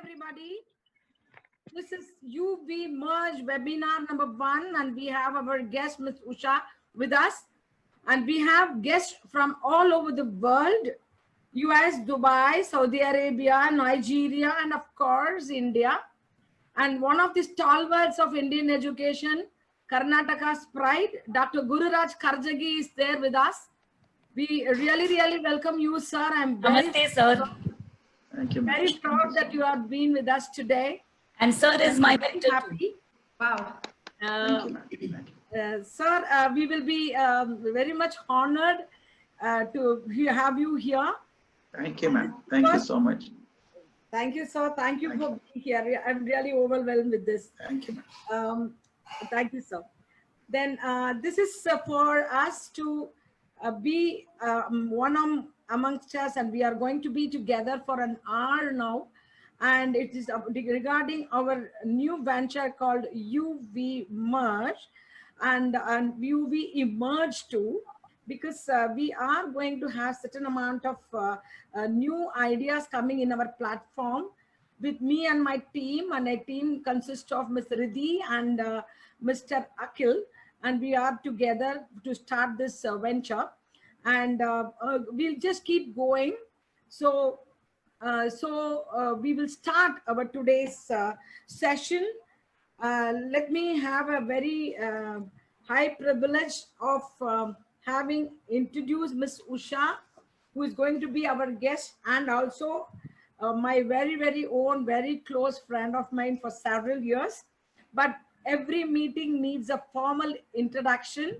everybody. This is UV Merge webinar number 1, and we have our guest, Ms. Usha, with us. And we have guests from all over the world: US, Dubai, Saudi Arabia, Nigeria, and of course, India. And one of the stalwarts of Indian education, Karnataka's pride, Dr. Gururaj Karjagi, is there with us. We really welcome you, sir. I'm Namaste, sir. Thank you. Very proud that you have been with us today. And sir is my mentor. Happy. Wow. Sir, we will be very much honored to have you here. Thank you, ma'am. Thank you so much. Thank you, sir. Thank you for being here. I'm really overwhelmed with this. Thank you, ma'am. Thank you, sir. Then this is for us to be one amongst us, and we are going to be together for an hour now. And it is regarding our new venture called UV Merge and UV Emerge too, because we are going to have certain amount of new ideas coming in our platform with me and my team. And a team consists of Ms. Riddhi and Mr. Akhil, and we are together to start this venture. And we'll just keep going. So we will start our today's session. Let me have a very high privilege of having introduced Ms. Usha, who is going to be our guest, and also my very own, very close friend of mine for several years. But every meeting needs a formal introduction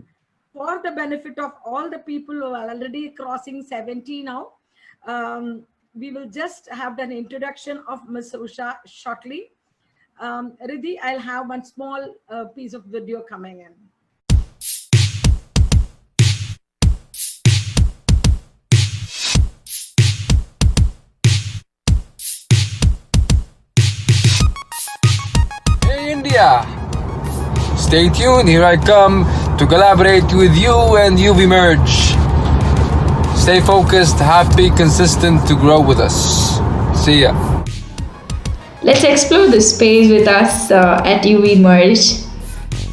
for the benefit of all the people who are already crossing 70 now. We will just have an introduction of Ms. Usha shortly. Riddhi, I'll have one small piece of video coming in. Hey India! Stay tuned, here I come to collaborate with you and UV Merge. Stay focused, happy, consistent to grow with us. See ya. Let's explore this space with us at UV Merge.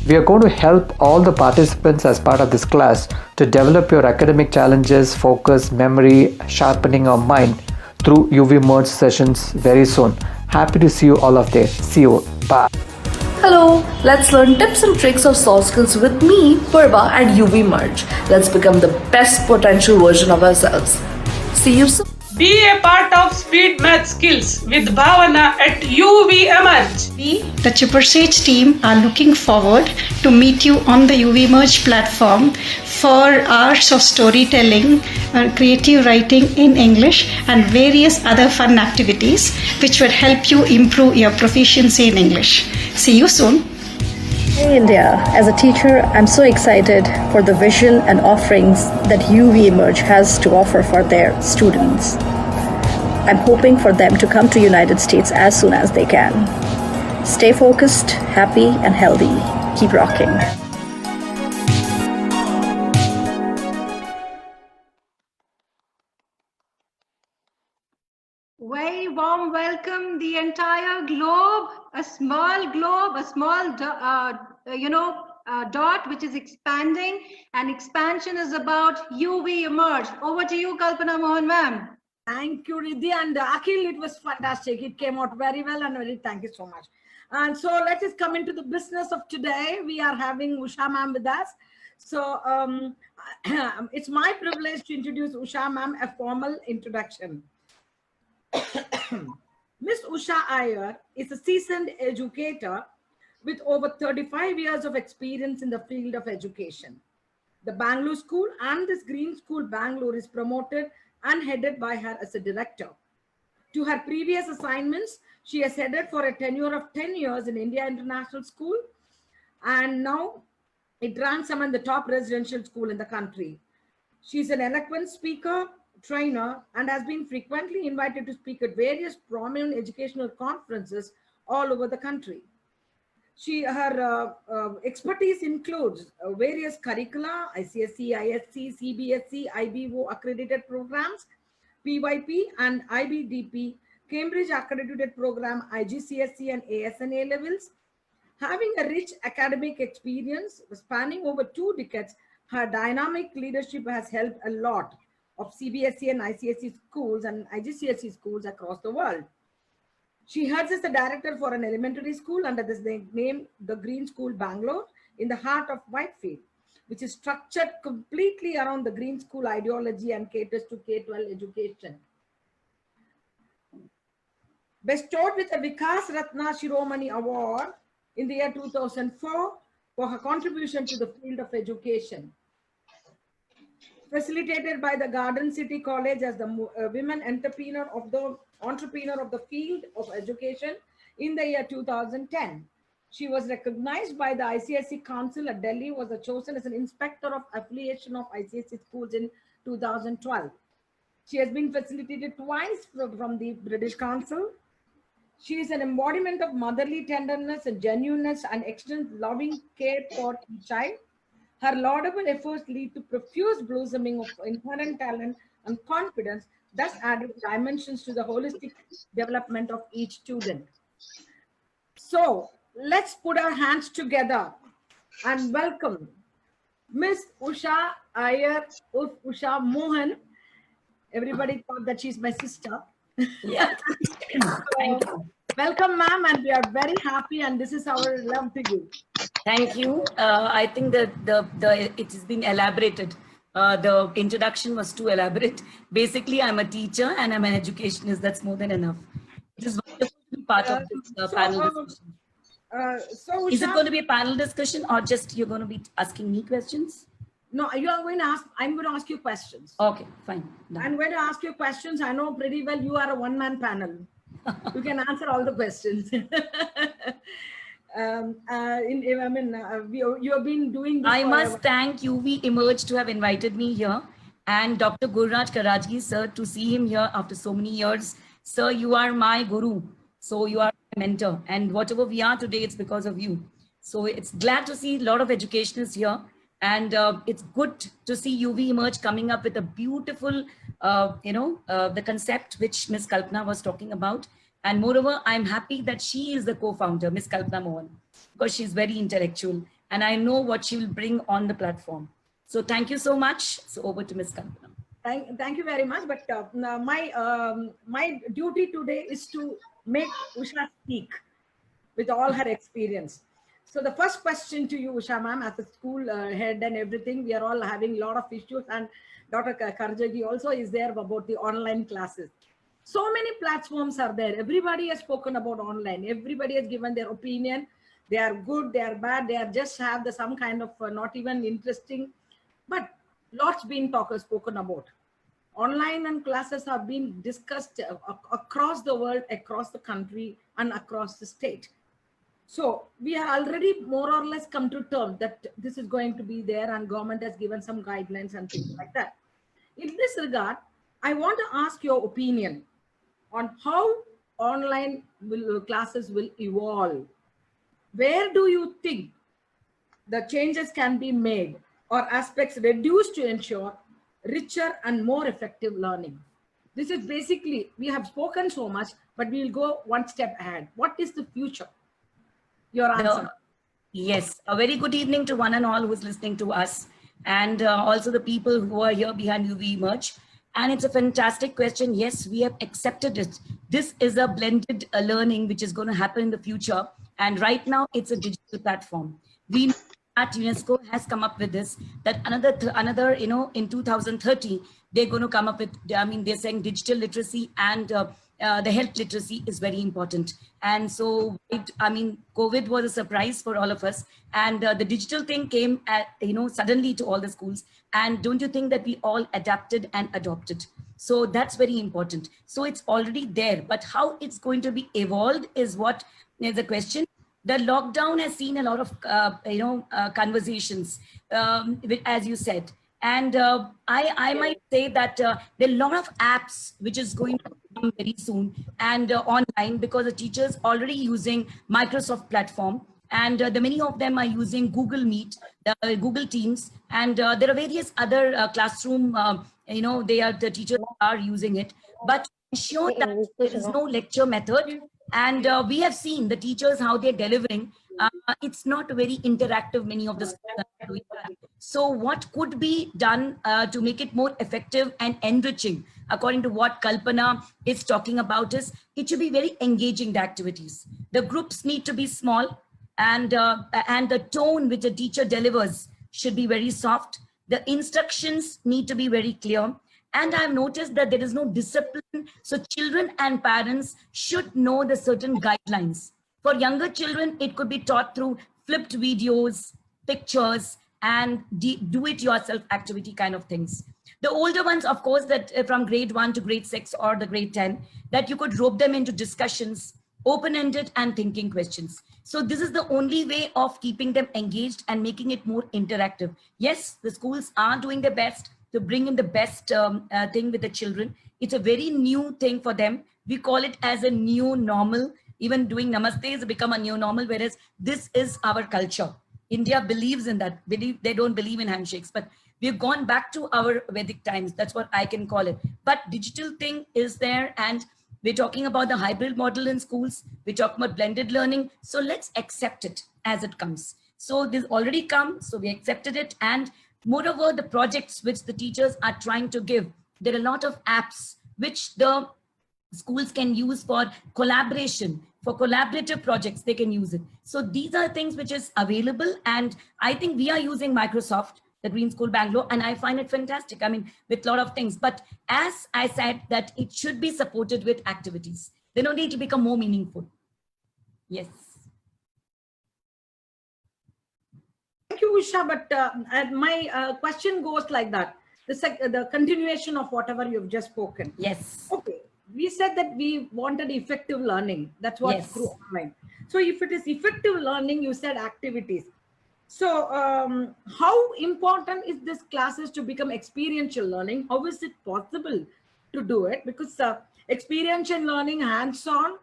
We are going to help all the participants as part of this class to develop your academic challenges, focus, memory, sharpening of mind through UV Merge sessions very soon. Happy to see you all of there. See you. Bye. Hello, let's learn tips and tricks of soft skills with me, Purva, at UV Merge. Let's become the best potential version of ourselves. See you soon. Be a part of Speed Math Skills with Bhavana at UV Emerge. We, the Chipper Sage team, are looking forward to meet you on the UV Merge platform for hours of storytelling, creative writing in English, and various other fun activities which will help you improve your proficiency in English. See you soon. Hey India, as a teacher, I'm so excited for the vision and offerings that UV Emerge has to offer for their students. I'm hoping for them to come to United States as soon as they can. Stay focused, happy, and healthy. Keep rocking. Very warm welcome, the entire globe, a small globe, a small dot which is expanding, and expansion is about UV Emerge. Over to you, Kalpana Mohan ma'am. Thank you, Riddhi, and Akhil. It was fantastic. It came out very well, and thank you so much. And so let us come into the business of today. We are having Usha ma'am with us. So it's my privilege to introduce Usha ma'am, a formal introduction. Ms. Usha Iyer is a seasoned educator with over 35 years of experience in the field of education. The Bangalore School and this Green School Bangalore is promoted and headed by her as a director. To her previous assignments, she has headed for a tenure of 10 years in India International School, and now it ranks among the top residential school in the country. She's an eloquent speaker, trainer, and has been frequently invited to speak at various prominent educational conferences all over the country. Her expertise includes various curricula, ICSE, ISC, CBSE, IBO accredited programs, PYP and IBDP Cambridge accredited program, IGCSE and ASNA levels. Having a rich academic experience spanning over 2 decades, her dynamic leadership has helped a lot of CBSE and ICSE schools and IGCSE schools across the world. She heads as the director for an elementary school under this name, the Green School Bangalore, in the heart of Whitefield, which is structured completely around the Green School ideology and caters to K-12 education. Bestowed with the Vikas Ratna Shiromani Award in the year 2004 for her contribution to the field of education. Facilitated by the Garden City College as the Women Entrepreneur of the Field of Education in the year 2010. She was recognized by the ICSE Council at Delhi, was chosen as an inspector of affiliation of ICSE schools in 2012. She has been facilitated twice from the British Council. She is an embodiment of motherly tenderness and genuineness and extends loving care for each child. Her laudable efforts lead to profuse blossoming of inherent talent and confidence, thus adding dimensions to the holistic development of each student. So let's put our hands together and welcome Miss Usha Iyer, Usha Mohan. Everybody thought that she's my sister. Yeah. Thank you. Welcome, ma'am, and we are very happy, and this is our love to you. Thank you. I think that it has been elaborated. The introduction was too elaborate. Basically, I'm a teacher and I'm an educationist. That's more than enough. It is wonderful to be part of this panel discussion. Is it going to be a panel discussion or just you're going to be asking me questions? No, you are going to ask. I'm going to ask you questions. Okay, fine. Done. I'm going to ask you questions. I know pretty well you are a one-man panel. You can answer all the questions. You have been doing this. I must thank UV Emerge to have invited me here, and Dr. Gurraj Karajgi, sir, to see him here after so many years. Sir, you are my guru. So you are my mentor, and whatever we are today, it's because of you. So it's glad to see a lot of educationists here. And it's good to see UV Emerge coming up with a beautiful, the concept which Ms. Kalpana was talking about. And moreover, I'm happy that she is the co-founder, Ms. Kalpana Mohan, because she's very intellectual and I know what she will bring on the platform. So thank you so much. So over to Ms. Kalpana. Thank you very much. But my duty today is to make Usha speak with all her experience. So the first question to you, Usha ma'am, as a school head and everything, we are all having a lot of issues, and Dr. Karajgi also is there about the online classes. So many platforms are there. Everybody has spoken about online. Everybody has given their opinion. They are good, they are bad, they are just have some kind of not even interesting, but lots been spoken about. Online and classes have been discussed across the world, across the country, and across the state. So we have already more or less come to terms that this is going to be there, and government has given some guidelines and things like that. In this regard, I want to ask your opinion on how online classes will evolve. Where do you think the changes can be made or aspects reduced to ensure richer and more effective learning? This is basically, we have spoken so much, but we will go one step ahead. What is the future? Your answer. Yes, a very good evening to one and all who is listening to us, and also the people who are here behind UV Emerge. And it's a fantastic question. Yes, we have accepted it. This is a blended learning which is going to happen in the future. And right now it's a digital platform. We at UNESCO has come up with this, that another, in 2030, they're going to come up with, they're saying digital literacy and the health literacy is very important. And so, COVID was a surprise for all of us. And the digital thing came suddenly to all the schools. And don't you think that we all adapted and adopted? So that's very important. So it's already there, but how it's going to be evolved is what is the question. The lockdown has seen a lot of, conversations, as you said. And I might say that there are a lot of apps which is going to come very soon and online, because the teachers already using Microsoft platform, and many of them are using Google Meet, Google Teams, and there are various other classroom, the teachers are using it. But ensure that there is no lecture method. And we have seen the teachers, how they're delivering. It's not very interactive, many of the schools are doing that. So what could be done to make it more effective and enriching, according to what Kalpana is talking about, is it should be very engaging, the activities. The groups need to be small, and the tone which a teacher delivers should be very soft. The instructions need to be very clear. And I've noticed that there is no discipline. So children and parents should know the certain guidelines. For younger children, it could be taught through flipped videos, pictures, and do-it-yourself activity kind of things. The older ones, of course, that from grade 1 to grade 6 or the grade 10, that you could rope them into discussions, open-ended and thinking questions. So this is the only way of keeping them engaged and making it more interactive. Yes, the schools are doing their best to bring in the best thing with the children. It's a very new thing for them. We call it as a new normal. Even doing namaste has become a new normal, whereas this is our culture. India believes in that. They don't believe in handshakes, but we've gone back to our Vedic times. That's what I can call it. But digital thing is there, and we're talking about the hybrid model in schools. We're talking about blended learning. So let's accept it as it comes. So this already come, so we accepted it. And moreover, the projects which the teachers are trying to give, there are a lot of apps which the schools can use for collaboration, for collaborative projects, they can use it. So these are things which is available. And I think we are using Microsoft, the Green School Bangalore, and I find it fantastic. I mean, with a lot of things. But as I said, that it should be supported with activities. They don't need to become more meaningful. Yes. Thank you, Usha. But my question goes like that. The continuation of whatever you've just spoken. Yes. Okay. We said that we wanted effective learning. That's what Yes. grew online. So if it is effective learning, you said activities. So how important is this classes to become experiential learning? How is it possible to do it? Because experiential learning, hands-on,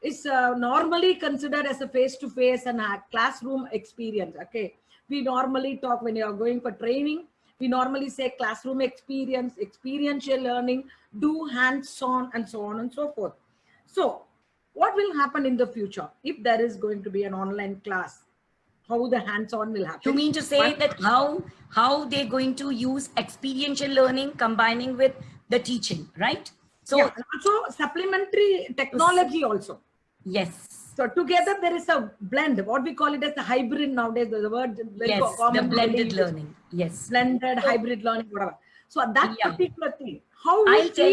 is normally considered as a face-to-face and a classroom experience. Okay, we normally talk when you are going for training. We normally say classroom experience, experiential learning, do hands-on, and so on and so forth. So what will happen in the future if there is going to be an online class? How the hands-on will happen? You mean to say that how they're going to use experiential learning combining with the teaching, right? So yeah, also supplementary technology also. Yes. So together there is a blend, what we call it as a hybrid nowadays, the word. Yes, the blended learning. Yes. Blended, hybrid learning, whatever. So that particular thing, how I'll tell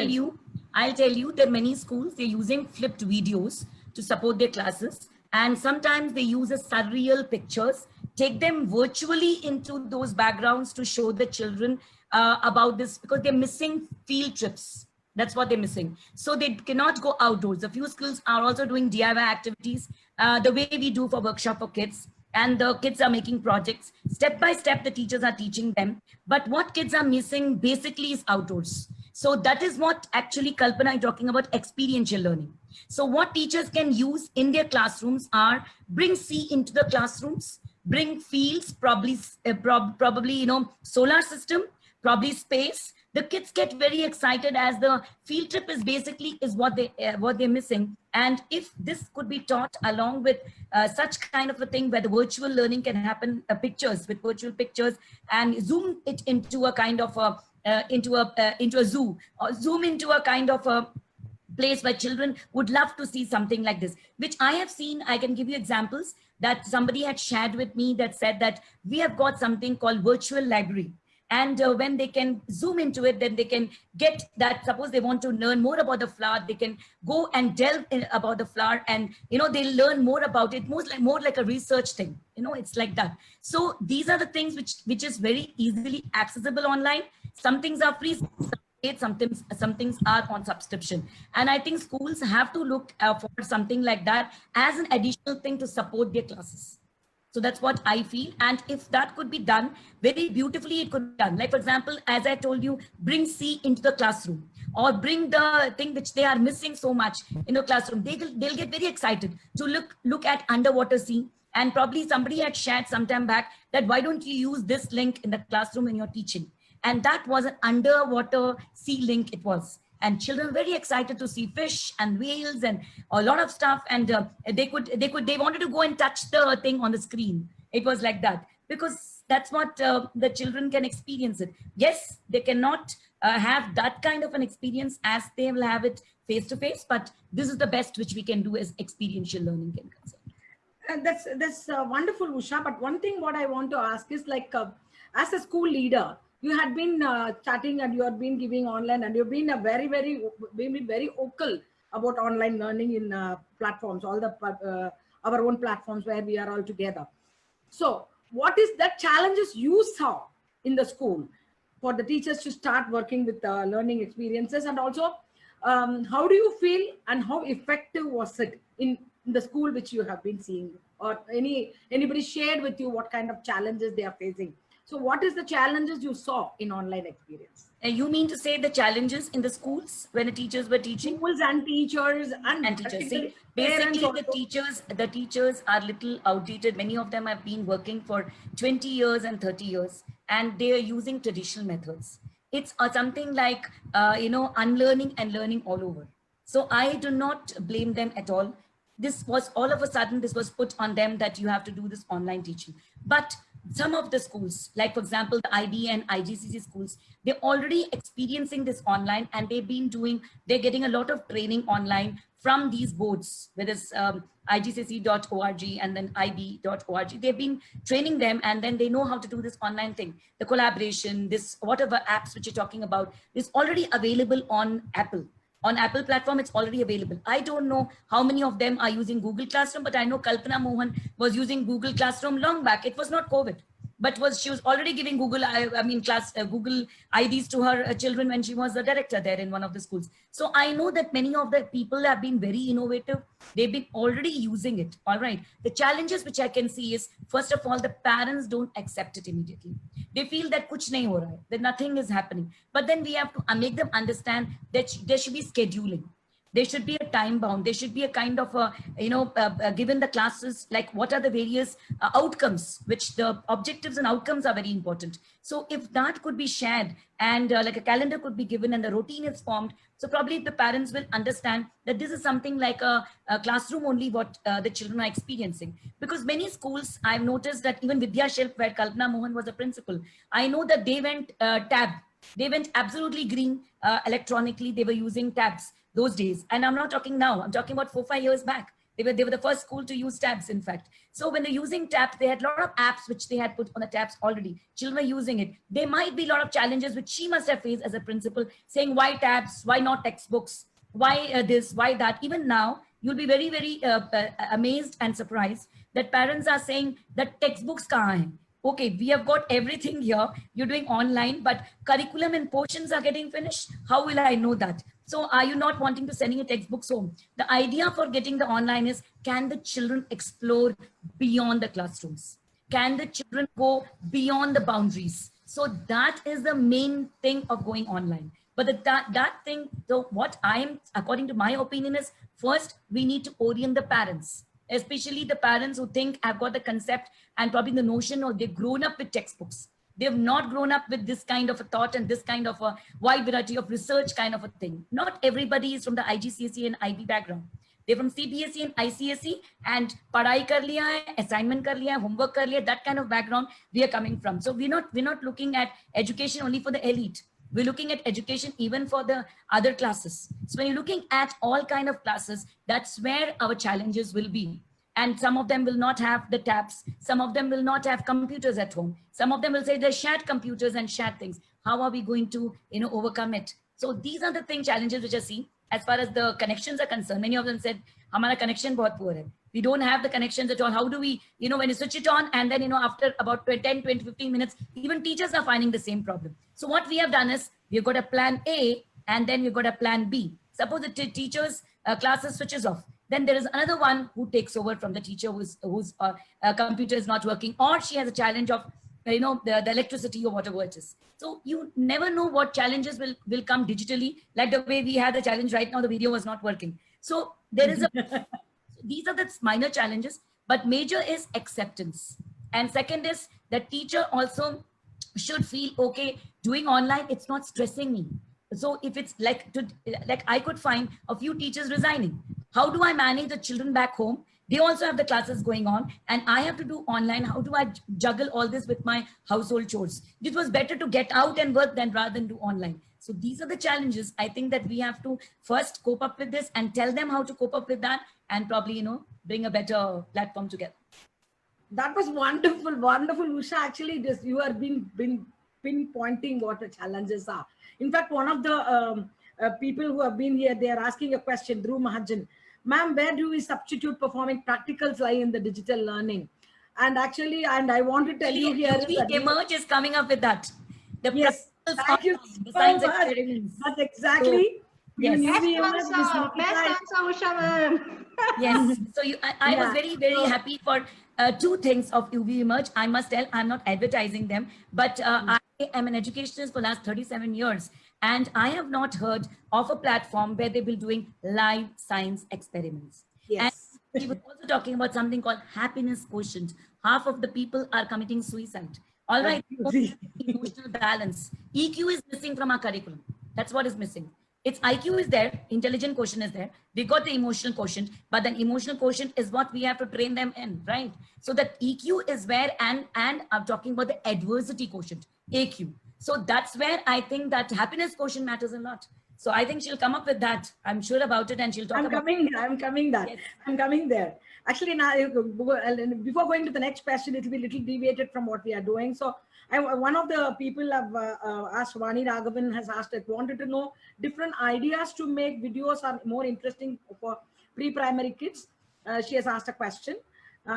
you that many schools, they're using flipped videos to support their classes. And sometimes they use a surreal pictures, take them virtually into those backgrounds to show the children about this, because they're missing field trips. That's what they're missing. So they cannot go outdoors. A few schools are also doing DIY activities, the way we do for workshop for kids. And the kids are making projects. Step by step, the teachers are teaching them. But what kids are missing basically is outdoors. So that is what actually Kalpana is talking about, experiential learning. So what teachers can use in their classrooms are bring sea into the classrooms, bring fields, probably solar system, probably space. The kids get very excited as the field trip is basically what they're missing. And if this could be taught along with such kind of a thing where the virtual learning can happen, pictures with virtual pictures, and zoom it into a kind of into a zoo, or zoom into a kind of a place where children would love to see something like this, which I have seen. I can give you examples that somebody had shared with me that said that we have got something called virtual library. And when they can zoom into it, then they can get that. Suppose they want to learn more about the flower, they can go and delve in about the flower, and they'll learn more about it, more like a research thing. It's like that. So these are the things which is very easily accessible online. Some things are free, some things are on subscription. And I think schools have to look for something like that as an additional thing to support their classes. So that's what I feel. And if that could be done very beautifully, it could be done. Like, for example, as I told you, bring sea into the classroom, or bring the thing which they are missing so much in the classroom. They'll get very excited to look at underwater sea. And probably somebody had shared some time back that why don't you use this link in the classroom when you're teaching? And that was an underwater sea link it was. and children very excited to see fish and whales and a lot of stuff. And they wanted to go and touch the thing on the screen. It was like that, because that's what the children can experience it. Yes, they cannot have that kind of an experience as they will have it face to face, but this is the best which we can do as experiential learning can concern. And that's wonderful, Usha. But one thing what I want to ask is, like, as a school leader, you had been chatting and you have been giving online, and you've been very vocal about online learning in platforms, all the our own platforms where we are all together. So what is the challenges you saw in the school for the teachers to start working with learning experiences? And also, how do you feel and how effective was it in the school which you have been seeing, or anybody shared with you what kind of challenges they are facing? So what is the challenges you saw in online experience? You mean to say the challenges in the schools when the teachers were teaching? Schools and teachers and teachers. See, basically the teachers are little outdated. Many of them have been working for 20 years and 30 years, and they are using traditional methods. It's something like, unlearning and learning all over. So I do not blame them at all. This was all of a sudden, this was put on them that you have to do this online teaching. But some of the schools, like for example, the IB and IGCC schools, they're already experiencing this online, and they're getting a lot of training online from these boards, whether it's igcc.org and then ib.org. They've been training them, and then they know how to do this online thing. The collaboration, this whatever apps which you're talking about is already available on Apple. On Apple platform, it's already available. I don't know how many of them are using Google Classroom, but I know Kalpana Mohan was using Google Classroom long back. It was not COVID, but she was already giving Google IDs to her children when she was the director there in one of the schools. So I know that many of the people have been very innovative. They've been already using it. All right. The challenges which I can see is, first of all, the parents don't accept it immediately. They feel that kuch nahi ho raha hai, that nothing is happening. But then we have to make them understand that there should be scheduling. There should be a time bound. There should be a kind of given the classes, like what are the various outcomes, which the objectives and outcomes are very important. So if that could be shared, and like a calendar could be given and the routine is formed, so probably the parents will understand that this is something like a classroom only what the children are experiencing. Because many schools, I've noticed that even Vidya Shilp, where Kalpana Mohan was a principal, I know that they went tab. They went absolutely green electronically. They were using tabs those days. And I'm not talking now, I'm talking about 4-5 years back. They were the first school to use tabs, in fact. So when they're using tabs, they had a lot of apps which they had put on the tabs already. Children are using it. There might be a lot of challenges which she must have faced as a principal, saying why tabs, why not textbooks, why this, why that. Even now, you'll be very, very amazed and surprised that parents are saying that textbooks kahan hai? Okay, we have got everything here. You're doing online, but curriculum and portions are getting finished. How will I know that? So are you not wanting to sending a textbooks home? The idea for getting the online is, can the children explore beyond the classrooms? Can the children go beyond the boundaries? So that is the main thing of going online. But that thing, so what according to my opinion is, first, we need to orient the parents, especially the parents who think I've got the concept and probably the notion, or they've grown up with textbooks. They've not grown up with this kind of a thought and this kind of a wide variety of research kind of a thing. Not everybody is from the IGCSE and IB background. They're from CBSE and ICSE, and padhai kar liya hai, assignment kar liya hai, homework kar liya, that kind of background we are coming from. So we're not looking at education only for the elite. We're looking at education even for the other classes. So when you're looking at all kind of classes, that's where our challenges will be. And some of them will not have the tabs. Some of them will not have computers at home. Some of them will say they shared computers and shared things. How are we going to, overcome it? So these are the challenges which I see. As far as the connections are concerned, many of them said, "Hamara connection bahut poor hai. We don't have the connections at all. How do we, when you switch it on, and then, after about 10, 20, 15 minutes, even teachers are finding the same problem." So what we have done is, we've got a plan A, and then we've got a plan B. Suppose the teacher's classes switches off. Then there is another one who takes over from the teacher whose computer is not working, or she has a challenge of, the electricity or whatever it is. So you never know what challenges will come digitally, like the way we had the challenge right now, the video was not working. So there is these are the minor challenges, but major is acceptance. And second is the teacher also should feel, okay, doing online, it's not stressing me. So if it's like I could find a few teachers resigning. How do I manage the children back home? They also have the classes going on and I have to do online. How do I juggle all this with my household chores? It was better to get out and work rather than do online. So these are the challenges. I think that we have to first cope up with this and tell them how to cope up with that and probably, bring a better platform together. That was wonderful, wonderful, Usha. Actually, you are been pinpointing what the challenges are. In fact, one of the people who have been here, they are asking a question, Dhruv Mahajan. Ma'am, where do we substitute performing practicals lie in the digital learning? And actually, I want to tell you here. Emerge is coming up with that. Yes, thank you so much. That's exactly. Yes. Best answer, Usha ma'am. Yes. So I was very, very happy for two things of UV Emerge. I must tell, I'm not advertising them, but I am an educationist for the last 37 years. And I have not heard of a platform where they will be doing live science experiments. Yes. And we were also talking about something called happiness quotient. Half of the people are committing suicide. All right. Emotional balance. EQ is missing from our curriculum. That's what is missing. Its IQ is there, intelligent quotient is there. We got the emotional quotient, but then emotional quotient is what we have to train them in, right? So that EQ is where, and I'm talking about the adversity quotient, AQ. So that's where I think that happiness quotient matters a lot. So I think she'll come up with that. I'm sure about it, and she'll talk about it. I'm coming there. Actually, now before going to the next question, it will be a little deviated from what we are doing. So one of the people have asked, Vani Raghavan has asked, I wanted to know different ideas to make videos are more interesting for pre-primary kids. She has asked a question.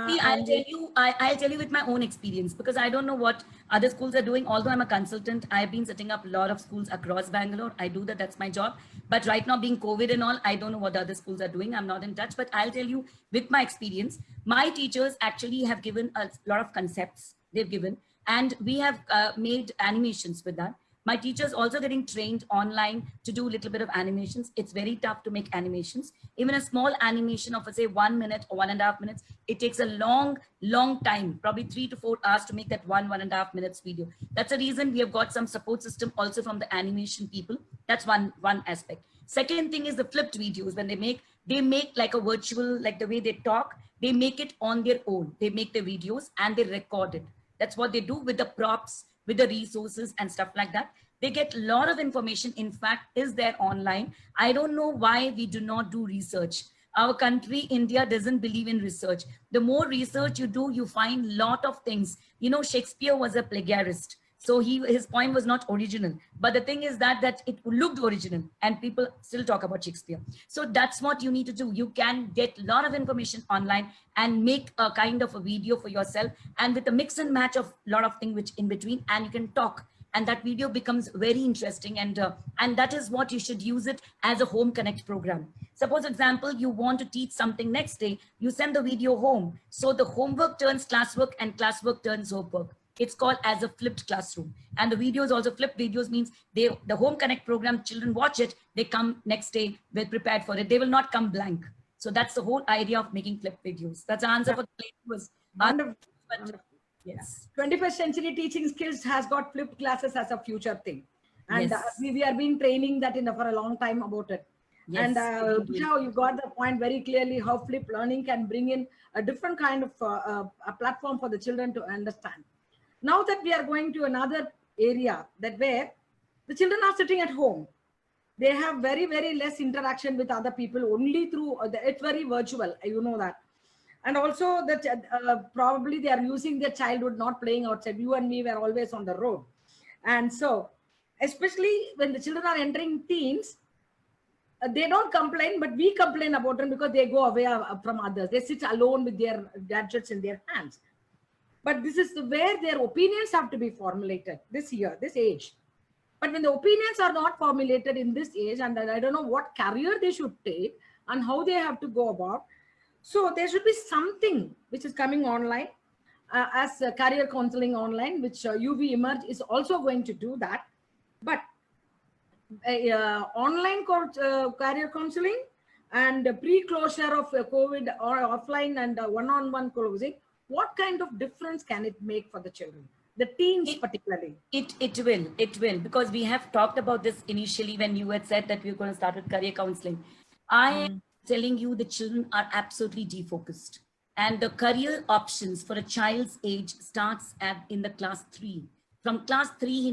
See, I'll tell you with my own experience, because I don't know what other schools are doing. Although I'm a consultant, I've been setting up a lot of schools across Bangalore. I do that, that's my job. But right now, being COVID and all, I don't know what the other schools are doing. I'm not in touch, but I'll tell you with my experience, my teachers actually have given a lot of concepts they've given, and we have made animations with that. My teachers also getting trained online to do a little bit of animations. It's very tough to make animations. Even a small animation of, say, 1 minute or 1.5 minutes, it takes a long time, probably 3 to 4 hours to make that 1.5 minutes video. That's the reason we have got some support system also from the animation people. That's one aspect. Second thing is the flipped videos. When they make like a virtual, like the way they talk, they make it on their own. They make the videos and they record it. That's what they do with the props, with the resources and stuff like that. They get a lot of information, in fact, is there online. I don't know why we do not do research. Our country, India, doesn't believe in research. The more research you do, you find a lot of things. Shakespeare was a plagiarist. So his poem was not original. But the thing is that it looked original and people still talk about Shakespeare. So that's what you need to do. You can get a lot of information online and make a kind of a video for yourself, and with a mix and match of a lot of things which in between, and you can talk. And that video becomes very interesting, and that is what you should use it as a home connect program. Suppose example, you want to teach something next day, you send the video home. So the homework turns classwork and classwork turns homework. It's called as a flipped classroom. And the videos also, flipped videos means the home connect program, children watch it, they come next day, they're prepared for it. They will not come blank. So that's the whole idea of making flipped videos. That's the answer for the was wonderful. Yes. 21st century teaching skills has got flipped classes as a future thing. And Yes. we have been training that for a long time about it. Yes, And absolutely. you got the point very clearly how flipped learning can bring in a different kind of a platform for the children to understand. Now that we are going to another area that where the children are sitting at home, they have very, very less interaction with other people, only through, it's very virtual, you know that. And also that probably they are using their childhood, not playing outside. You and me were always on the road. And so, especially when the children are entering teens, they don't complain, but we complain about them because they go away from others. They sit alone with their gadgets in their hands. But this is where their opinions have to be formulated this year, this age. But when the opinions are not formulated in this age, and I don't know what career they should take and how they have to go about. So there should be something which is coming online as career counseling online, which UV Emerge is also going to do that. But online career counseling and pre-closure of COVID or offline and one-on-one closing, what kind of difference can it make for the children? the teens particularly? It will, because we have talked about this initially when you had said that we were going to start with career counseling. I am telling you the children are absolutely defocused, and the career options for a child's age starts in the class 3. From class 3,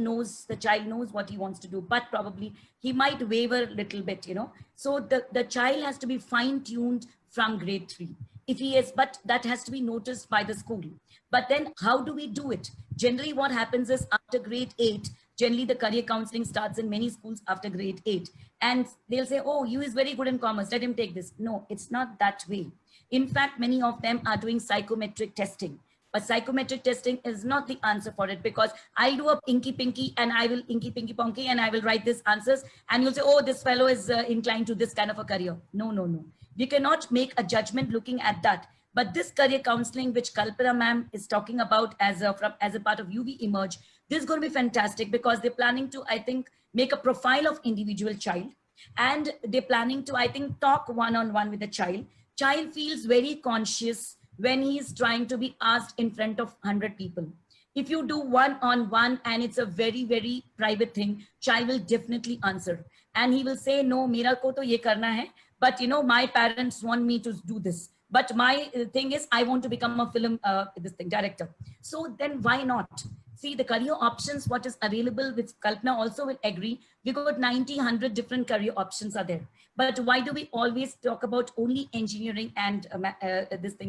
the child knows what he wants to do, but probably he might waver a little bit, So the child has to be fine-tuned from grade 3. If he is, but that has to be noticed by the school. But then how do we do it? Generally, what happens is after grade 8, generally the career counseling starts in many schools after grade 8. And they'll say, oh, you is very good in commerce, let him take this. No, it's not that way. In fact, many of them are doing psychometric testing. But psychometric testing is not the answer for it, because I'll do a inky pinky and I will inky pinky ponky and I will write these answers. And you'll say, oh, this fellow is inclined to this kind of a career. No. We cannot make a judgment looking at that. But this career counseling, which Kalpana ma'am is talking about as a part of UV Emerge, this is going to be fantastic, because they're planning to, I think, make a profile of individual child. And they're planning to, I think, talk one-on-one with the child. Child feels very conscious when he's trying to be asked in front of 100 people. If you do one-on-one and it's a very, very private thing, child will definitely answer. And he will say, no, mera ko to ye karna hai, but my parents want me to do this. But my thing is, I want to become a film director. So then why not? See, the career options, what is available, which Kalpana also will agree, we got 90, 100 different career options are there. But why do we always talk about only engineering and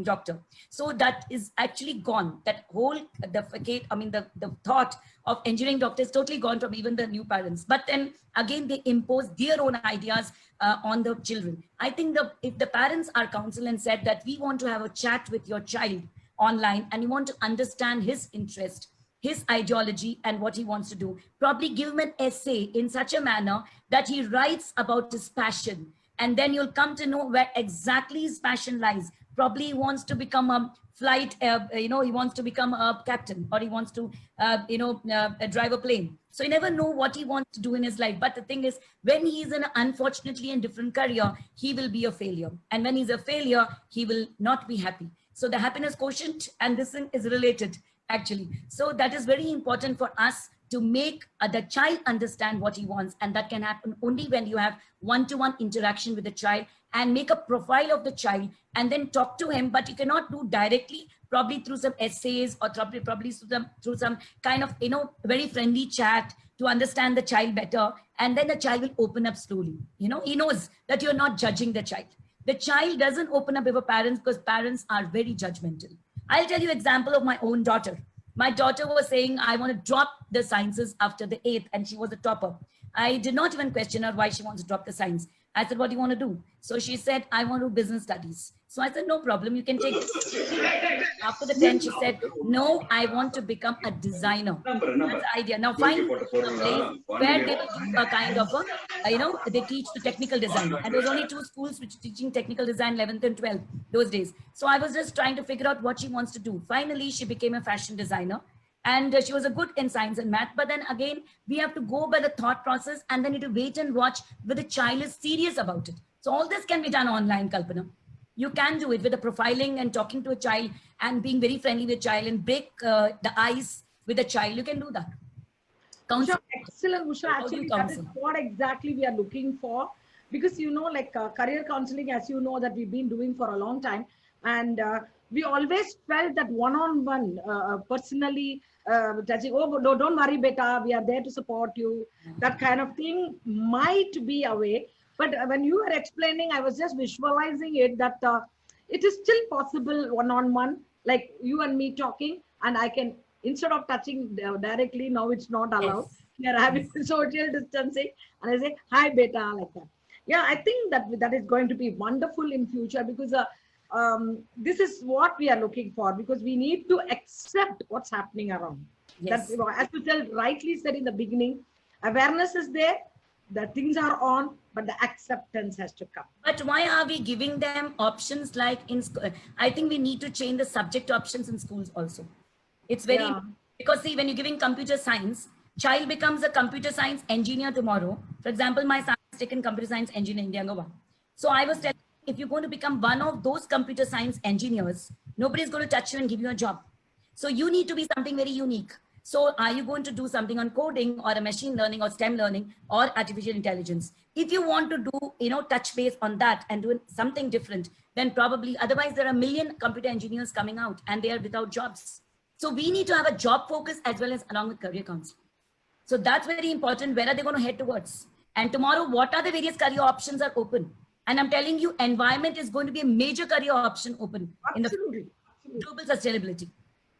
doctor? So that is actually gone. That whole, the thought of engineering doctor is totally gone from even the new parents. But then again, they impose their own ideas on the children. I think if the parents are counseled and said that we want to have a chat with your child online and you want to understand his interest, his ideology and what he wants to do, probably give him an essay in such a manner that he writes about his passion. And then you'll come to know where exactly his passion lies. Probably he wants to become a flight, he wants to become a captain, or he wants to, drive a plane. So you never know what he wants to do in his life. But the thing is, when he is in an unfortunately in different career, he will be a failure. And when he's a failure, he will not be happy. So the happiness quotient and this thing is related, actually. So that is very important for us to make the child understand what he wants. And that can happen only when you have one-to-one interaction with the child and make a profile of the child and then talk to him. But you cannot do directly, probably through some essays or probably through some kind of, very friendly chat to understand the child better. And then the child will open up slowly. He knows that you're not judging the child. The child doesn't open up before parents because parents are very judgmental. I'll tell you an example of my own daughter. My daughter was saying, I want to drop the sciences after the 8th, and she was a topper. I did not even question her why she wants to drop the science. I said, what do you want to do? So she said, I want to do business studies. So I said, no problem, you can take it. After the 10th, she said, no, I want to become a designer. That's the idea. Now find a place where they will do a kind of they teach the technical design. And there was only 2 schools which teaching technical design, 11th and 12th, those days. So I was just trying to figure out what she wants to do. Finally, she became a fashion designer. And she was a good in science and math. But then again, we have to go by the thought process and then you have to wait and watch whether the child is serious about it. So all this can be done online, Kalpana. You can do it with the profiling and talking to a child and being very friendly with a child and break the ice with a child. You can do that. Usha, excellent, Usha. Actually, that is what exactly we are looking for. Because, career counseling, as you know, that we've been doing for a long time. And we always felt that one-on-one, personally, touching, oh, no, don't worry, beta, we are there to support you. That kind of thing might be a way. But when you were explaining, I was just visualizing it, that it is still possible one-on-one, like you and me talking, and I can, instead of touching directly, now it's not allowed. Yes. We are having social distancing, and I say, hi, beta, like that. Yeah, I think that is going to be wonderful in future, because this is what we are looking for, because we need to accept what's happening around. Yes. That's, as you rightly said in the beginning, awareness is there, the things are on, but the acceptance has to come. But why are we giving them options like in school? I think we need to change the subject options in schools also. It's very, because see, when you're giving computer science, child becomes a computer science engineer tomorrow. For example, my son has taken computer science engineering in Yangawa. So I was telling, if you're going to become one of those computer science engineers, nobody's going to touch you and give you a job. So you need to be something very unique. So are you going to do something on coding or a machine learning or STEM learning or artificial intelligence? If you want to do, touch base on that and do something different, then probably, otherwise there are a million computer engineers coming out and they are without jobs. So we need to have a job focus as well as along with career counseling. So that's very important. Where are they going to head towards? And tomorrow, what are the various career options are open? And I'm telling you, environment is going to be a major career option open in the global sustainability.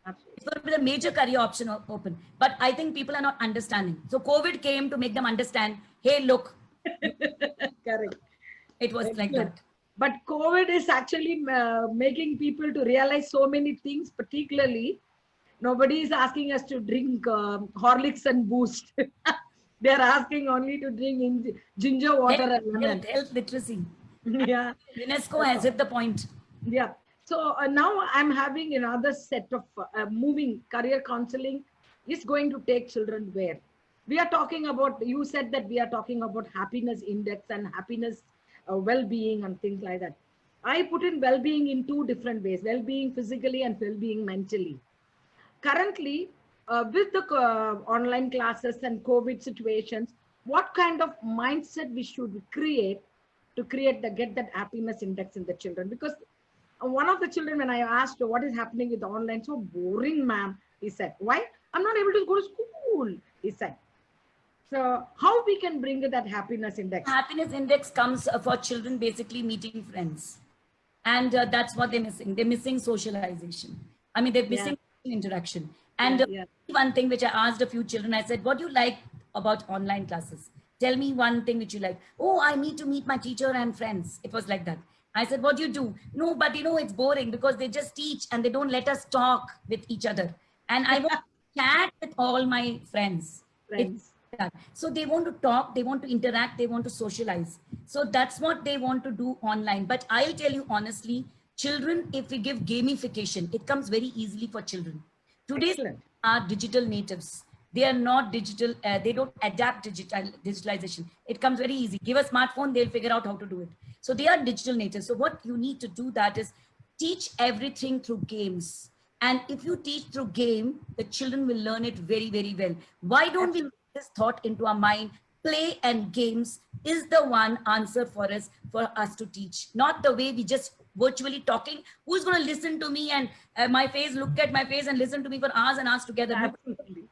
Absolutely. It's going to be the major career option open. But I think people are not understanding. So COVID came to make them understand, hey, look. Correct. It was like that. But COVID is actually making people to realize so many things, particularly nobody is asking us to drink Horlicks and Boost. They are asking only to drink ginger water and lemon. Health literacy. Yeah. UNESCO has hit the point. Yeah. So now I'm having another set of moving career counseling is going to take children where? We are talking about, you said that we are talking about happiness index and happiness well-being and things like that. I put in well-being in two different ways, well-being physically and well-being mentally. Currently, with the online classes and COVID situations, what kind of mindset we should create to get that happiness index in the children? Because one of the children, when I asked what is happening with the online, so boring, ma'am, he said. Why? I'm not able to go to school, he said. So how we can bring that happiness index? Happiness index comes for children basically meeting friends. And that's what they're missing. They're missing socialization. I mean, they're missing interaction. And one thing which I asked a few children, I said, what do you like about online classes? Tell me one thing which you like. Oh, I need to meet my teacher and friends. It was like that. I said, what do you do? No, but it's boring because they just teach and they don't let us talk with each other. And I want to chat with all my friends. So they want to talk, they want to interact, they want to socialize. So that's what they want to do online. But I'll tell you honestly, children, if we give gamification, it comes very easily for children. Today's are digital natives. They are not digital, they don't adapt digitalization. It comes very easy. Give a smartphone, they'll figure out how to do it. So they are digital natives. So what you need to do that is teach everything through games. And if you teach through game, the children will learn it very, very well. Why don't we put this thought into our mind? Play and games is the one answer for us to teach. Not the way we just virtually talking. Who's going to listen to me and my face, look at my face and listen to me for hours and hours together? Absolutely.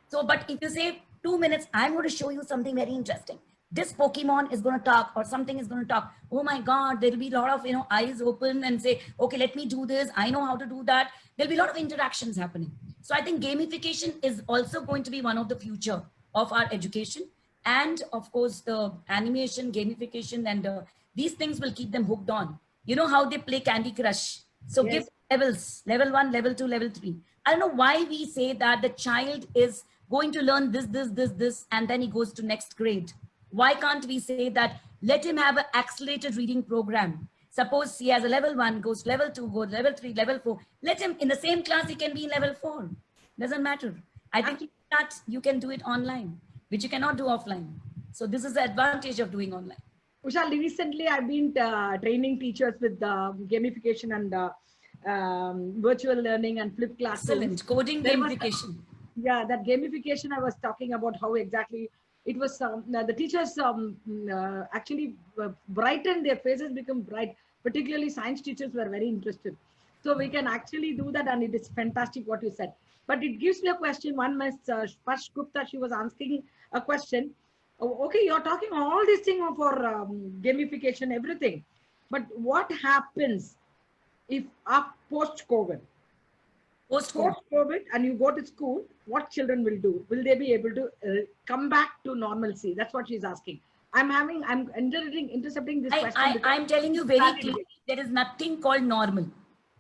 So, but if you say 2 minutes, I'm going to show you something very interesting. This Pokemon is going to talk or something is going to talk. Oh my God, there'll be a lot of, eyes open and say, okay, let me do this. I know how to do that. There'll be a lot of interactions happening. So I think gamification is also going to be one of the future of our education. And of course, the animation, gamification, and these things will keep them hooked on. You know how they play Candy Crush. So give levels, level 1, level 2, level 3. I don't know why we say that the child is going to learn this, and then he goes to next grade. Why can't we say that let him have an accelerated reading program? Suppose he has a level 1, goes to level 2, goes to level 3, level 4. Let him in the same class, he can be in level 4. Doesn't matter. I think that you can do it online, which you cannot do offline. So this is the advantage of doing online. Usha, recently I've been training teachers with gamification and virtual learning and flipped classrooms. Excellent. Coding gamification. That gamification I was talking about how exactly it was. The teachers actually brightened, their faces become bright. Particularly science teachers were very interested. So we can actually do that, and it is fantastic what you said. But it gives me a question. One Ms. Sparsh Gupta, she was asking a question. Okay, you're talking all these things for gamification, everything. But what happens if post-COVID? Post-COVID, and you go to school, what children will do? Will they be able to come back to normalcy? That's what she's asking. I'm intercepting this question. I'm telling you very clearly, there is nothing called normal.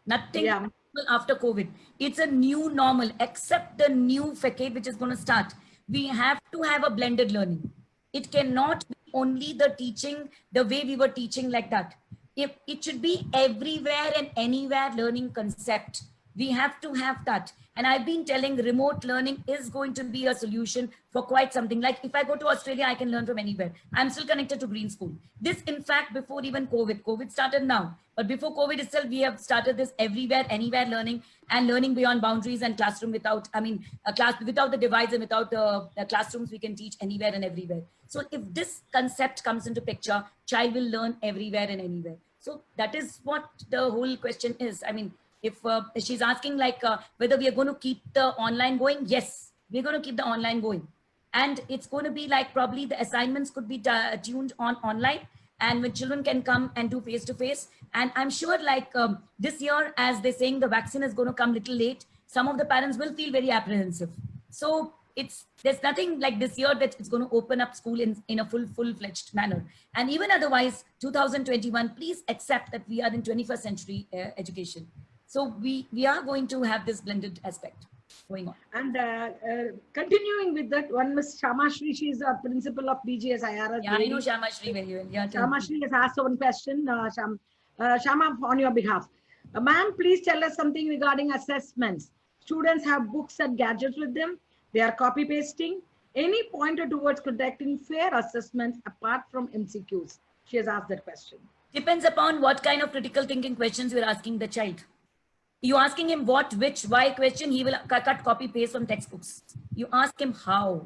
Nothing normal after COVID. It's a new normal, except the new facade which is going to start. We have to have a blended learning. It cannot be only the teaching the way we were teaching like that. If it should be everywhere and anywhere learning concept. We have to have that. And I've been telling remote learning is going to be a solution for quite something. Like if I go to Australia, I can learn from anywhere. I'm still connected to Green School. This, in fact, before even COVID started now, but before COVID itself, we have started this everywhere, anywhere learning, and learning beyond boundaries and classroom without, a class without the divides and without the classrooms, we can teach anywhere and everywhere. So if this concept comes into picture, child will learn everywhere and anywhere. So that is what the whole question is. I mean, if she's asking like whether we are going to keep the online going, yes, we're going to keep the online going. And it's going to be like probably the assignments could be tuned on online, and when children can come and do face-to-face. And I'm sure like this year, as they're saying the vaccine is going to come a little late, some of the parents will feel very apprehensive. So there's nothing like this year that it's going to open up school in a full-fledged manner. And even otherwise, 2021, please accept that we are in 21st century education. So we are going to have this blended aspect going on. And continuing with that, one Ms. Shama Shri, she is a principal of BGS IRS. Yeah, I know Shama Shri very well. Yeah, Shama Shri has asked one question. Shama, on your behalf. Ma'am, please tell us something regarding assessments. Students have books and gadgets with them. They are copy pasting. Any pointer towards conducting fair assessments apart from MCQs? She has asked that question. Depends upon what kind of critical thinking questions you're asking the child. You asking him what, which, why question, he will cut, copy, paste from textbooks. You ask him how.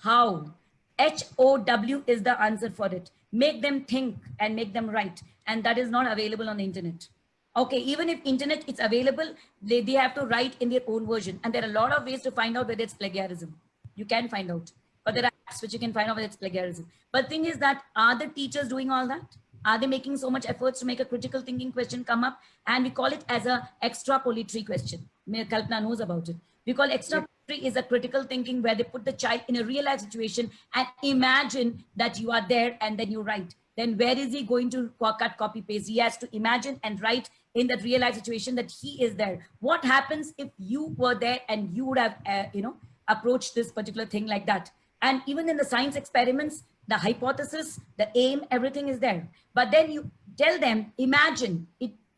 HOW is the answer for it. Make them think and make them write. And that is not available on the internet. Okay, even if internet is available, they have to write in their own version. And there are a lot of ways to find out whether it's plagiarism. You can find out. But there are apps which you can find out whether it's plagiarism. But the thing is that, are the teachers doing all that? Are they making so much efforts to make a critical thinking question come up? And we call it as a extrapolatory question. Kalpana knows about it. We call extrapolatory is a critical thinking where they put the child in a real life situation and imagine that you are there and then you write. Then where is he going to cut, copy, paste? He has to imagine and write in that real life situation that he is there. What happens if you were there and you would have, approached this particular thing like that? And even in the science experiments, the hypothesis, the aim, everything is there. But then you tell them, imagine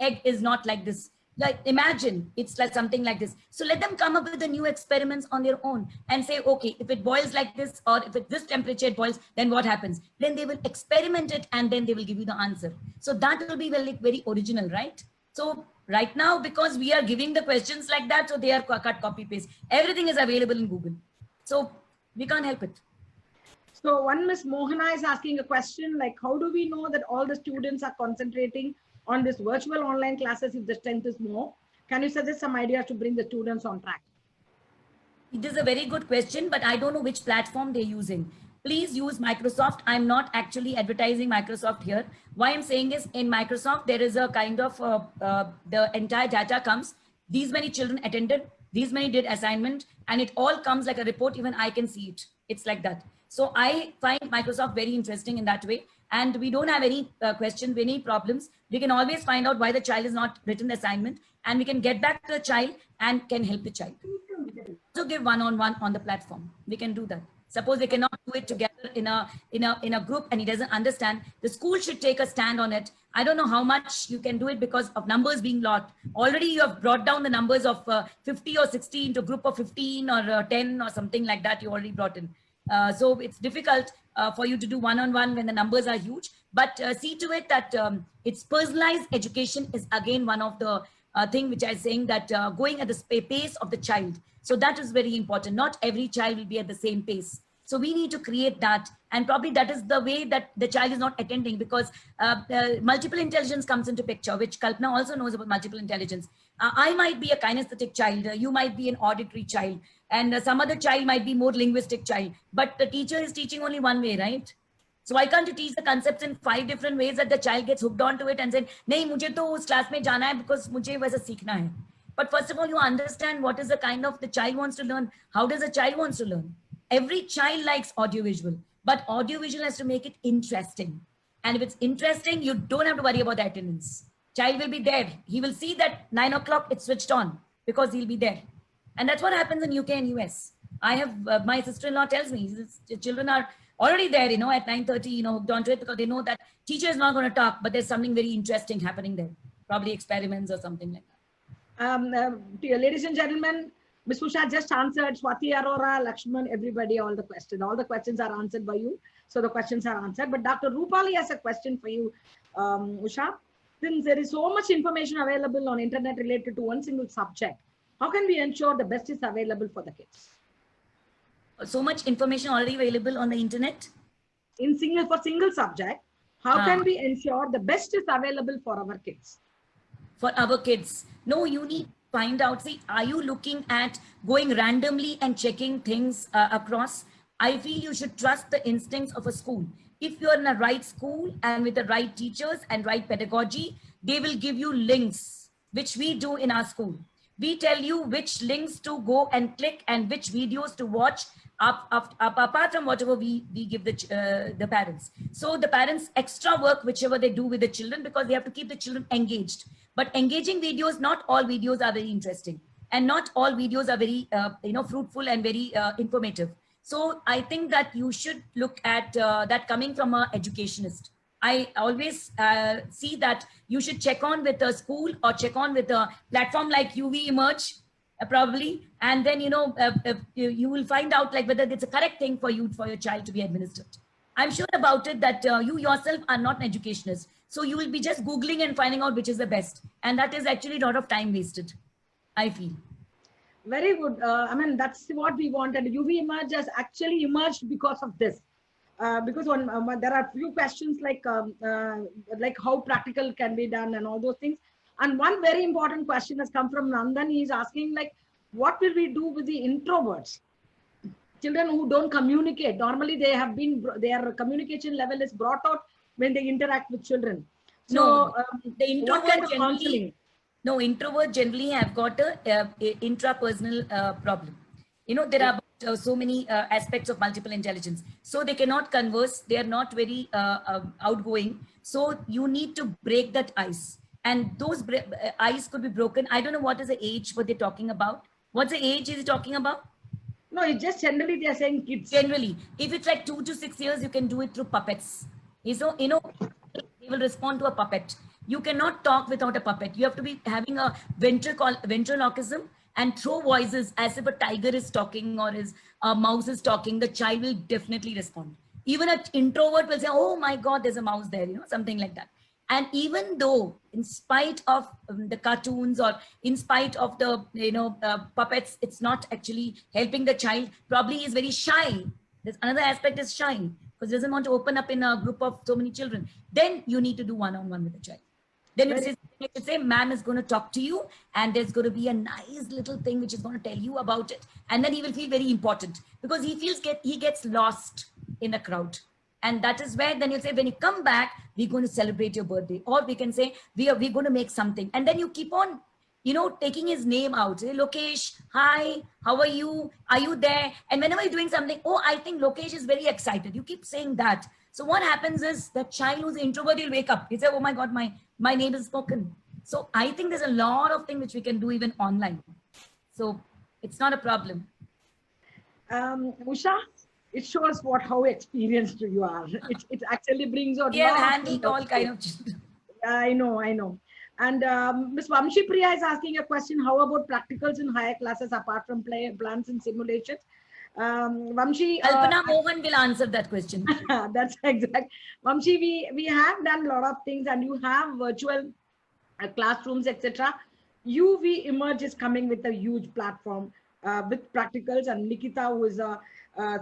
egg is not like this. Like imagine it's like something like this. So let them come up with the new experiments on their own and say, okay, if it boils like this, or if at this temperature it boils, then what happens? Then they will experiment it and then they will give you the answer. So that will be very, very original, right? So right now, because we are giving the questions like that, so they are cut, copy, paste. Everything is available in Google. So we can't help it. So one Ms. Mohana is asking a question like, how do we know that all the students are concentrating on this virtual online classes if the strength is more? Can you suggest some ideas to bring the students on track? It is a very good question, but I don't know which platform they're using. Please use Microsoft. I'm not actually advertising Microsoft here. Why I'm saying is in Microsoft, there is a kind of, the entire data comes, these many children attended, these many did assignment, and it all comes like a report, even I can see it. It's like that. So I find Microsoft very interesting in that way. And we don't have any questions, any problems. We can always find out why the child is not written the assignment, and we can get back to the child and can help the child. So give one-on-one on the platform. We can do that. Suppose they cannot do it together in a group and he doesn't understand, the school should take a stand on it. I don't know how much you can do it because of numbers being locked. Already you have brought down the numbers of 50 or 60 into a group of 15 or 10 or something like that you already brought in. So it's difficult for you to do one-on-one when the numbers are huge, but see to it that it's personalized education is again one of the thing which I'm saying that going at the pace of the child. So that is very important. Not every child will be at the same pace. So we need to create that. And probably that is the way that the child is not attending, because multiple intelligence comes into picture, which Kalpana also knows about multiple intelligence. I might be a kinesthetic child. You might be an auditory child. And some other child might be more linguistic child. But the teacher is teaching only one way, right? So why can't you teach the concepts in 5 different ways that the child gets hooked onto it and said, "Nahi, mujhe to us class mein jana hai because mujhe waisa seekhna hai." But first of all, you understand what is the kind of the child wants to learn. How does a child wants to learn? Every child likes audiovisual, but audiovisual has to make it interesting. And if it's interesting, you don't have to worry about the attendance. Child will be there. He will see that 9 o'clock it's switched on because he'll be there. And that's what happens in UK and US. I have, my sister-in-law tells me, the children are already there, at 9:30, hooked onto it because they know that teacher is not going to talk, but there's something very interesting happening there. Probably experiments or something like that. Dear ladies and gentlemen, Ms. Usha just answered, Swati Arora, Lakshman, everybody, all the questions. All the questions are answered by you. So the questions are answered. But Dr. Rupali has a question for you, Usha. Since there is so much information available on internet related to one single subject, how can we ensure the best is available for the kids? So much information already available on the internet? For single subject, how can we ensure the best is available for our kids? For our kids. No, you need to find out, see, are you looking at going randomly and checking things across? I feel you should trust the instincts of a school. If you're in a right school and with the right teachers and right pedagogy, they will give you links, which we do in our school. We tell you which links to go and click and which videos to watch apart from whatever we give the parents. So the parents extra work whichever they do with the children because they have to keep the children engaged. But engaging videos, not all videos are very interesting and not all videos are very fruitful and very informative. So I think that you should look at that coming from an educationist. I always see that you should check on with a school or check on with a platform like UV Emerge, probably, and then you will find out like whether it's a correct thing for your child to be administered. I'm sure about it that you yourself are not an educationist, so you will be just Googling and finding out which is the best, and that is actually a lot of time wasted, I feel. Very good. I mean, that's what we wanted. UV Emerge has actually emerged because of this. Because there are few questions like how practical can be done and all those things. And one very important question has come from Nandan. He's asking like, what will we do with the introverts? Children who don't communicate. Normally their communication level is brought out when they interact with children. So the introvert introvert generally have got a intrapersonal problem. There are so many aspects of multiple intelligence. So they cannot converse. They are not very outgoing. So you need to break that ice. And those ice could be broken. I don't know what is the age, what they're talking about. What's the age is he talking about? No, it's just generally they are saying kids. Generally, if it's like 2 to 6 years, you can do it through puppets. So, they will respond to a puppet. You cannot talk without a puppet. You have to be having a ventriloquism and throw voices as if a tiger is talking or a mouse is talking. The child will definitely respond. Even an introvert will say, oh my God, there's a mouse there, something like that. And even though in spite of the cartoons or in spite of the, puppets, it's not actually helping the child. Probably he's very shy. There's another aspect is shy because he doesn't want to open up in a group of so many children. Then you need to do one-on-one with the child. Then you say, ma'am is going to talk to you and there's going to be a nice little thing which is going to tell you about it. And then he will feel very important because he gets lost in a crowd. And that is where then you say, when you come back, we're going to celebrate your birthday. Or we can say, we're going to make something. And then you keep on, taking his name out. Say, Lokesh, hi, how are you? Are you there? And whenever you're doing something, oh, I think Lokesh is very excited. You keep saying that. So what happens is the child who's introvert, he'll wake up. He'll say, oh my God, my name is spoken. So I think there's a lot of things which we can do even online. So it's not a problem. Usha, it shows how experienced you are. It actually brings out. Yeah, handled all kind of children. I know. And Ms. Vamshi Priya is asking a question. How about practicals in higher classes apart from plans and simulations? Vamshi, Kalpana Mohan will answer that question. That's exact. Vamshi, we have done a lot of things and you have virtual classrooms, etc. UV Emerge is coming with a huge platform with practicals, and Nikita, who is a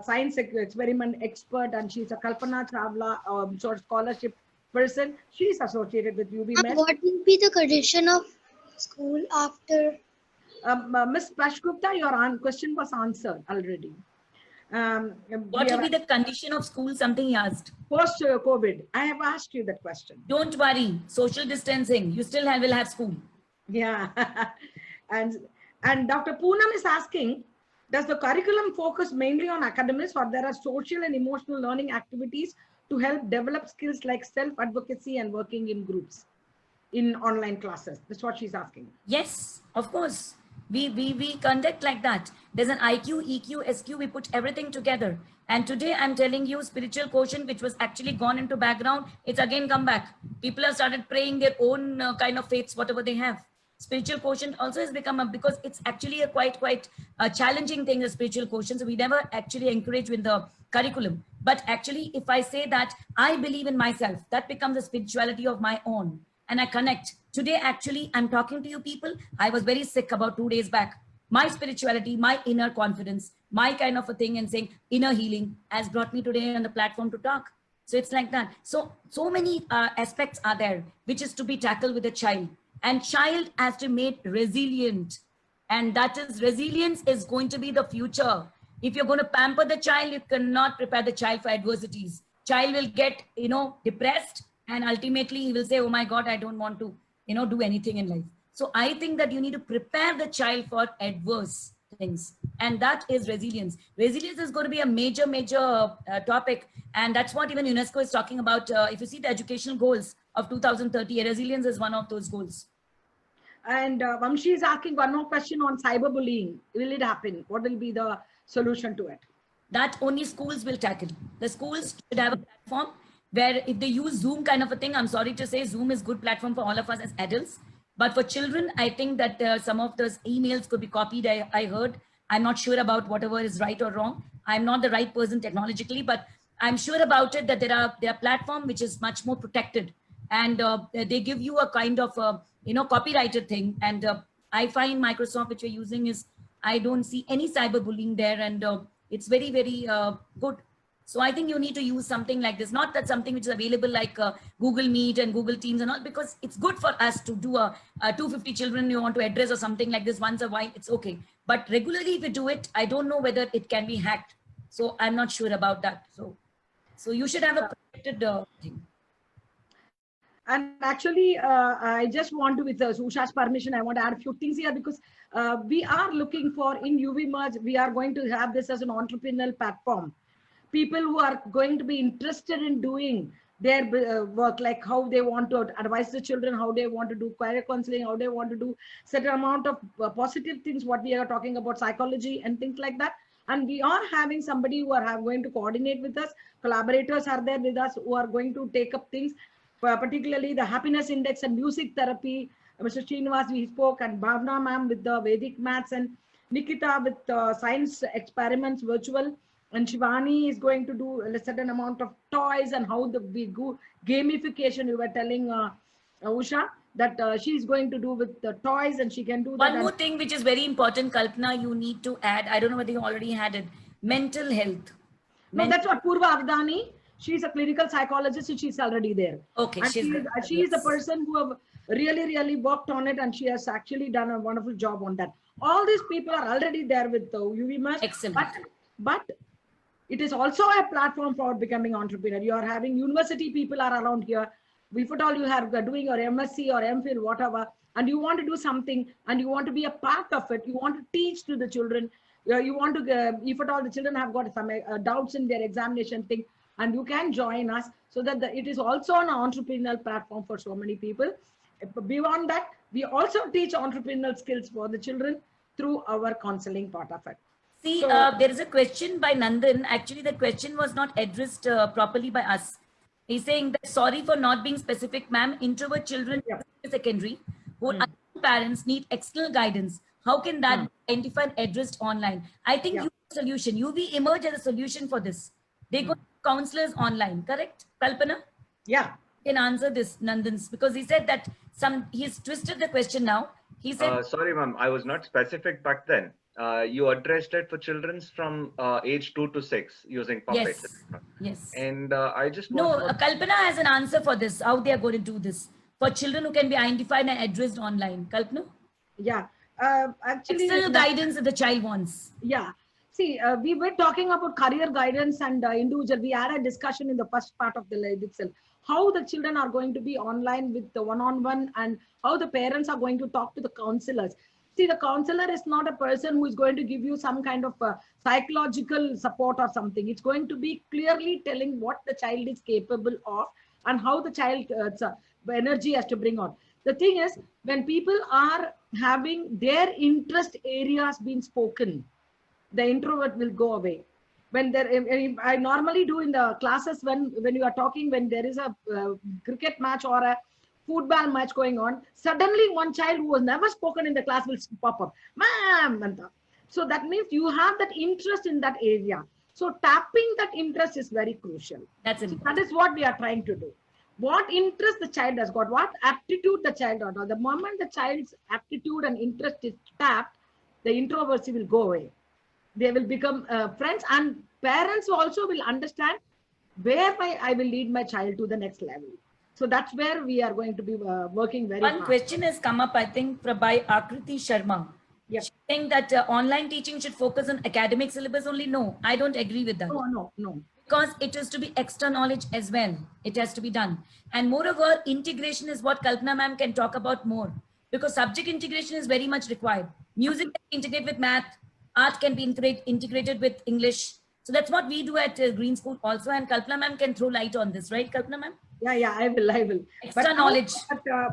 science experiment expert, and she's a Kalpana Chawla sort of scholarship person. She's associated with UV Emerge. What will be the condition of school after? Ms. Prashgupta, your question was answered already. What will be the condition of school? Something he asked. Post-COVID. I have asked you that question. Don't worry. Social distancing. You still will have school. Yeah. And Dr. Poonam is asking, does the curriculum focus mainly on academics, or there are social and emotional learning activities to help develop skills like self-advocacy and working in groups in online classes? That's what she's asking. Yes, of course. We conduct like that. There's an IQ, EQ, SQ, we put everything together. And today I'm telling you, spiritual quotient, which was actually gone into background, it's again come back. People have started praying their own kind of faiths, whatever they have. Spiritual quotient also has become because it's actually a quite challenging thing, the spiritual quotient. So we never actually encourage with the curriculum. But actually, if I say that I believe in myself, that becomes a spirituality of my own. And I connect. Today, actually, I'm talking to you people. I was very sick about 2 days back. My spirituality, my inner confidence, my kind of a thing, and saying inner healing has brought me today on the platform to talk. So it's like that. So many aspects are there, which is to be tackled with a child. And child has to be made resilient. And that is, resilience is going to be the future. If you're going to pamper the child, you cannot prepare the child for adversities. Child will get, depressed, and ultimately he will say, oh my God, I don't want to, do anything in life. So I think that you need to prepare the child for adverse things. And that is resilience. Resilience is going to be a major topic. And that's what even UNESCO is talking about. If you see the educational goals of 2030, resilience is one of those goals. And Vamshi is asking one more question on cyberbullying. Will it happen? What will be the solution to it? That only schools will tackle. The schools should have a platform where if they use Zoom kind of a thing, I'm sorry to say, Zoom is good platform for all of us as adults. But for children, I think that some of those emails could be copied. I heard. I'm not sure about whatever is right or wrong. I'm not the right person technologically, but I'm sure about it that there are platform which is much more protected, and they give you a kind of copyrighted thing. And I find Microsoft, which we're using, is I don't see any cyberbullying there, and it's very good. So I think you need to use something like this, not that something which is available like Google Meet and Google Teams and all, because it's good for us to do a 250 children you want to address or something like this once a while, it's okay. But regularly if you do it, I don't know whether it can be hacked. So I'm not sure about that. So you should have a protected thing. And actually, I just want to, with Usha's permission, I want to add a few things here, because we are looking for, in UV Merge, we are going to have this as an entrepreneurial platform. People who are going to be interested in doing their work, like how they want to advise the children, how they want to do career counseling, how they want to do certain amount of positive things, what we are talking about, psychology and things like that. And we are having somebody who are going to coordinate with us. Collaborators are there with us who are going to take up things, particularly the happiness index and music therapy. Mr. Srinivas, we spoke, and Bhavna ma'am with the Vedic maths, and Nikita with science experiments virtual. And Shivani is going to do a certain amount of toys and how we go gamification. You were telling Usha that she's going to do with the toys, and she can do that. One more thing which is very important, Kalpana, you need to add, I don't know whether you already had it, mental health. No, that's what Purva Avdani, she's a clinical psychologist, and she's already there. Okay, and she is the person who have really worked on it, and she has actually done a wonderful job on that. All these people are already there with the UV Merge. Excellent. But it is also a platform for becoming entrepreneur. You are having university people are around here. If at all you are doing your MSc or MPhil, whatever, and you want to do something and you want to be a part of it, you want to teach to the children, you want to, if at all the children have got some doubts in their examination thing, and you can join us, so that it is also an entrepreneurial platform for so many people. Beyond that, we also teach entrepreneurial skills for the children through our counseling part of it. See, there is a question by Nandan. Actually, the question was not addressed properly by us. He's saying that sorry for not being specific, ma'am. Introvert children in secondary who parents need external guidance. How can that be identified and addressed online? I think you have a solution. UV Emerge as a solution for this. They go to counselors online, correct, Kalpana? Yeah. Can answer this, Nandan's, because he said that he's twisted the question now. He said, sorry, ma'am, I was not specific back then. You addressed it for children from age 2 to 6 using Puppet. Yes. And I just Kalpana has an answer for this, how they are going to do this for children who can be identified and addressed online. Kalpana? Yeah. Actually, external guidance that the child wants. Yeah. See, we were talking about career guidance and individual. We had a discussion in the first part of the live itself. How the children are going to be online with the one-on-one, and how the parents are going to talk to the counselors. See, the counselor is not a person who is going to give you some kind of psychological support or something. It's going to be clearly telling what the child is capable of and how the child energy has to bring on. The thing is, when people are having their interest areas being spoken, the introvert will go away. When I normally do in the classes when you are talking, when there is a cricket match or a football match going on. Suddenly one child who was never spoken in the class will pop up, ma'am. So that means you have that interest in that area. So tapping that interest is very crucial. That's it. So that is what we are trying to do. What interest the child has got, what aptitude the child has. The moment the child's aptitude and interest is tapped, the introversy will go away. They will become friends, and parents also will understand where I will lead my child to the next level. So that's where we are going to be working very hard. One question has come up, I think, by Akriti Sharma. Yes. Saying that online teaching should focus on academic syllabus only. No, I don't agree with that. No. Because it is to be extra knowledge as well. It has to be done. And moreover, integration is what Kalpana ma'am can talk about more. Because subject integration is very much required. Music can be integrated with math. Art can be integrated with English. So that's what we do at Green School also. And Kalpana ma'am can throw light on this, right, Kalpana ma'am? Yeah, I will. Extra knowledge.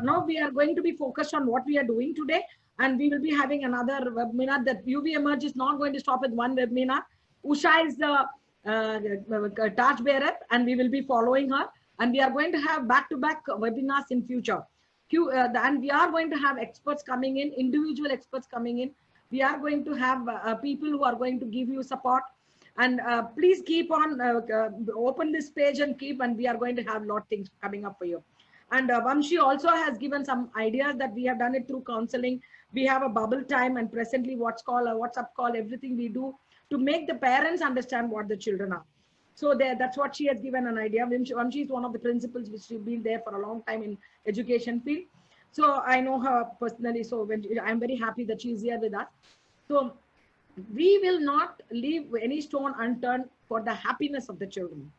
Now we are going to be focused on what we are doing today. And we will be having another webinar. That UV Emerge is not going to stop with one webinar. Usha is the torchbearer, and we will be following her. And we are going to have back-to-back webinars in future. And we are going to have experts coming in, individual experts coming in. We are going to have people who are going to give you support. And please keep on, open this page and we are going to have a lot of things coming up for you. And Vamshi also has given some ideas that we have done it through counseling. We have a bubble time, and presently what's called a WhatsApp call, everything we do to make the parents understand what the children are. So that's what she has given an idea. Vamshi is one of the principals which has been there for a long time in education field. So I know her personally. So I'm very happy that she is here with us. So we will not leave any stone unturned for the happiness of the children.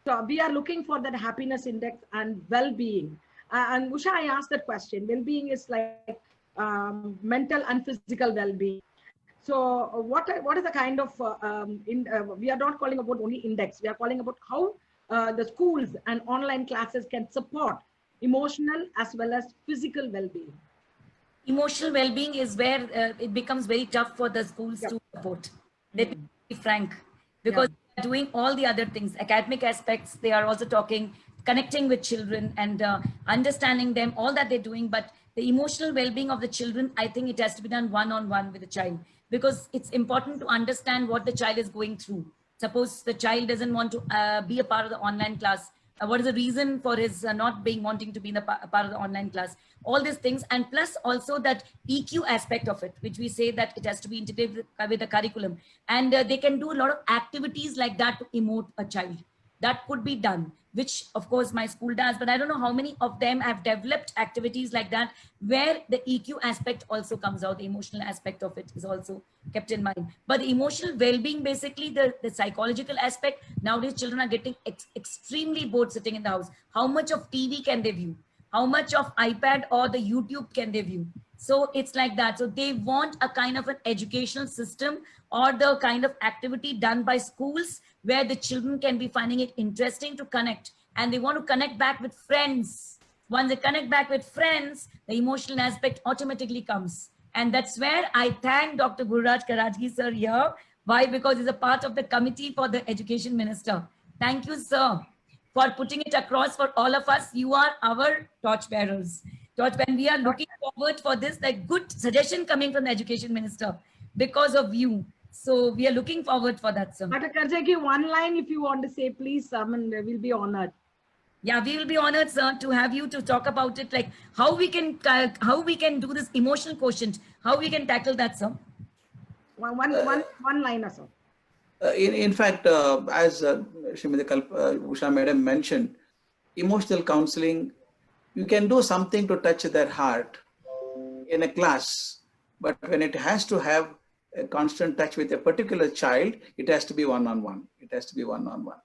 So we are looking for that happiness index and well-being. And Usha, I asked that question. Well-being is like mental and physical well-being. So what is the kind of, we are not calling about only index. We are calling about how the schools and online classes can support emotional as well as physical well-being. Emotional well-being is where it becomes very tough for the schools to support. Let me be frank, because they are doing all the other things, academic aspects. They are also talking, connecting with children and understanding them, all that they're doing. But the emotional well-being of the children, I think it has to be done one-on-one with the child, because it's important to understand what the child is going through. Suppose the child doesn't want to be a part of the online class. What is the reason for his not wanting to be in a part of the online class? All these things, and plus also that EQ aspect of it, which we say that it has to be integrated with the curriculum. And they can do a lot of activities like that to emote a child. That could be done, which of course my school does, but I don't know how many of them have developed activities like that, where the EQ aspect also comes out, the emotional aspect of it is also kept in mind. But the emotional well-being, basically the psychological aspect, nowadays children are getting extremely bored sitting in the house. How much of TV can they view? How much of iPad or the YouTube can they view? So it's like that. So they want a kind of an educational system or the kind of activity done by schools where the children can be finding it interesting to connect, and they want to connect back with friends. Once they connect back with friends, the emotional aspect automatically comes. And that's where I thank Dr. Gururaj Karajgi sir here. Why? Because he's a part of the committee for the education minister. Thank you, sir, for putting it across for all of us. You are our torchbearers. When we are looking forward for this, like good suggestion coming from the education minister because of you. So we are looking forward for that, sir. Dr. Karajgi, one line if you want to say, please, we'll be honored. Yeah, we will be honored, sir, to have you to talk about it, like how we can do this emotional quotient, how we can tackle that, sir. One liner, sir. In fact, as Srimati Usha Madam mentioned, emotional counseling, you can do something to touch their heart in a class, but when it has to have a constant touch with a particular child, it has to be one-on-one. It has to be one-on-one.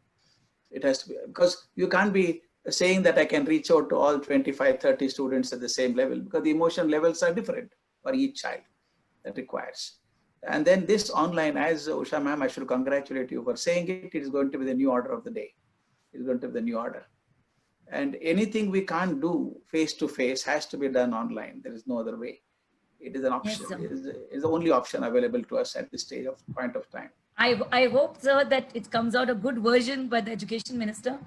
It has to be, because you can't be saying that I can reach out to all 25, 30 students at the same level, because the emotion levels are different for each child that requires. And then this online, as Usha ma'am, I should congratulate you for saying it, it is going to be the new order of the day. It is going to be the new order. And anything we can't do face-to-face has to be done online. There is no other way. It is an option. Yes, it is the only option available to us at this stage of point of time. I hope, sir, that it comes out a good version by the education minister.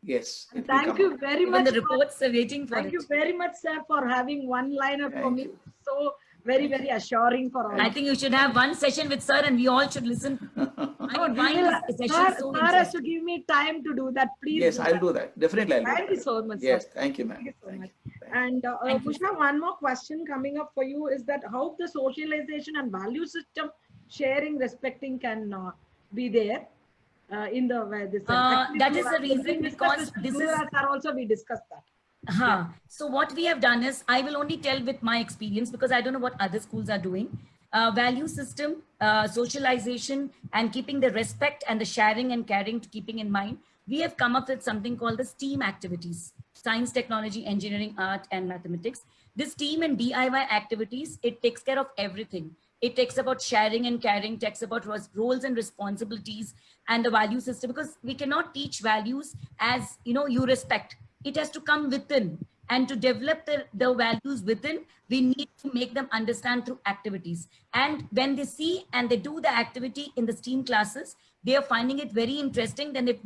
Yes. And it will thank come you out. very Even much. the reports are waiting for Thank it. you very much, sir, for having one-liner for Thank me. you. So very assuring for all. I think you should have one session with sir and we all should listen. I find this session so Sir has to interesting. give me time to do that. Please. Yes, do I'll that. do that. Definitely, I'll do Thank that. you so much, Yes, sir. thank you, ma'am. Thank you so Thank much. you. Thank And Thank you, Pushpa, one more question coming up for you is that how the socialization and value system sharing, respecting can be there in the this. That is the reason because this is. Sir also we discussed that. So what we have done is, I will only tell with my experience because I don't know what other schools are doing. Value system, socialization, and keeping the respect and the sharing and caring to keeping in mind, we have come up with something called the STEAM activities: science, technology, engineering, art, and mathematics. This STEAM and DIY activities, it takes care of everything. It takes about sharing and caring, takes about roles and responsibilities and the value system, because we cannot teach values as, you respect. It has to come within, and to develop the values within, we need to make them understand through activities. And when they see and they do the activity in the STEAM classes, they are finding it very interesting. Then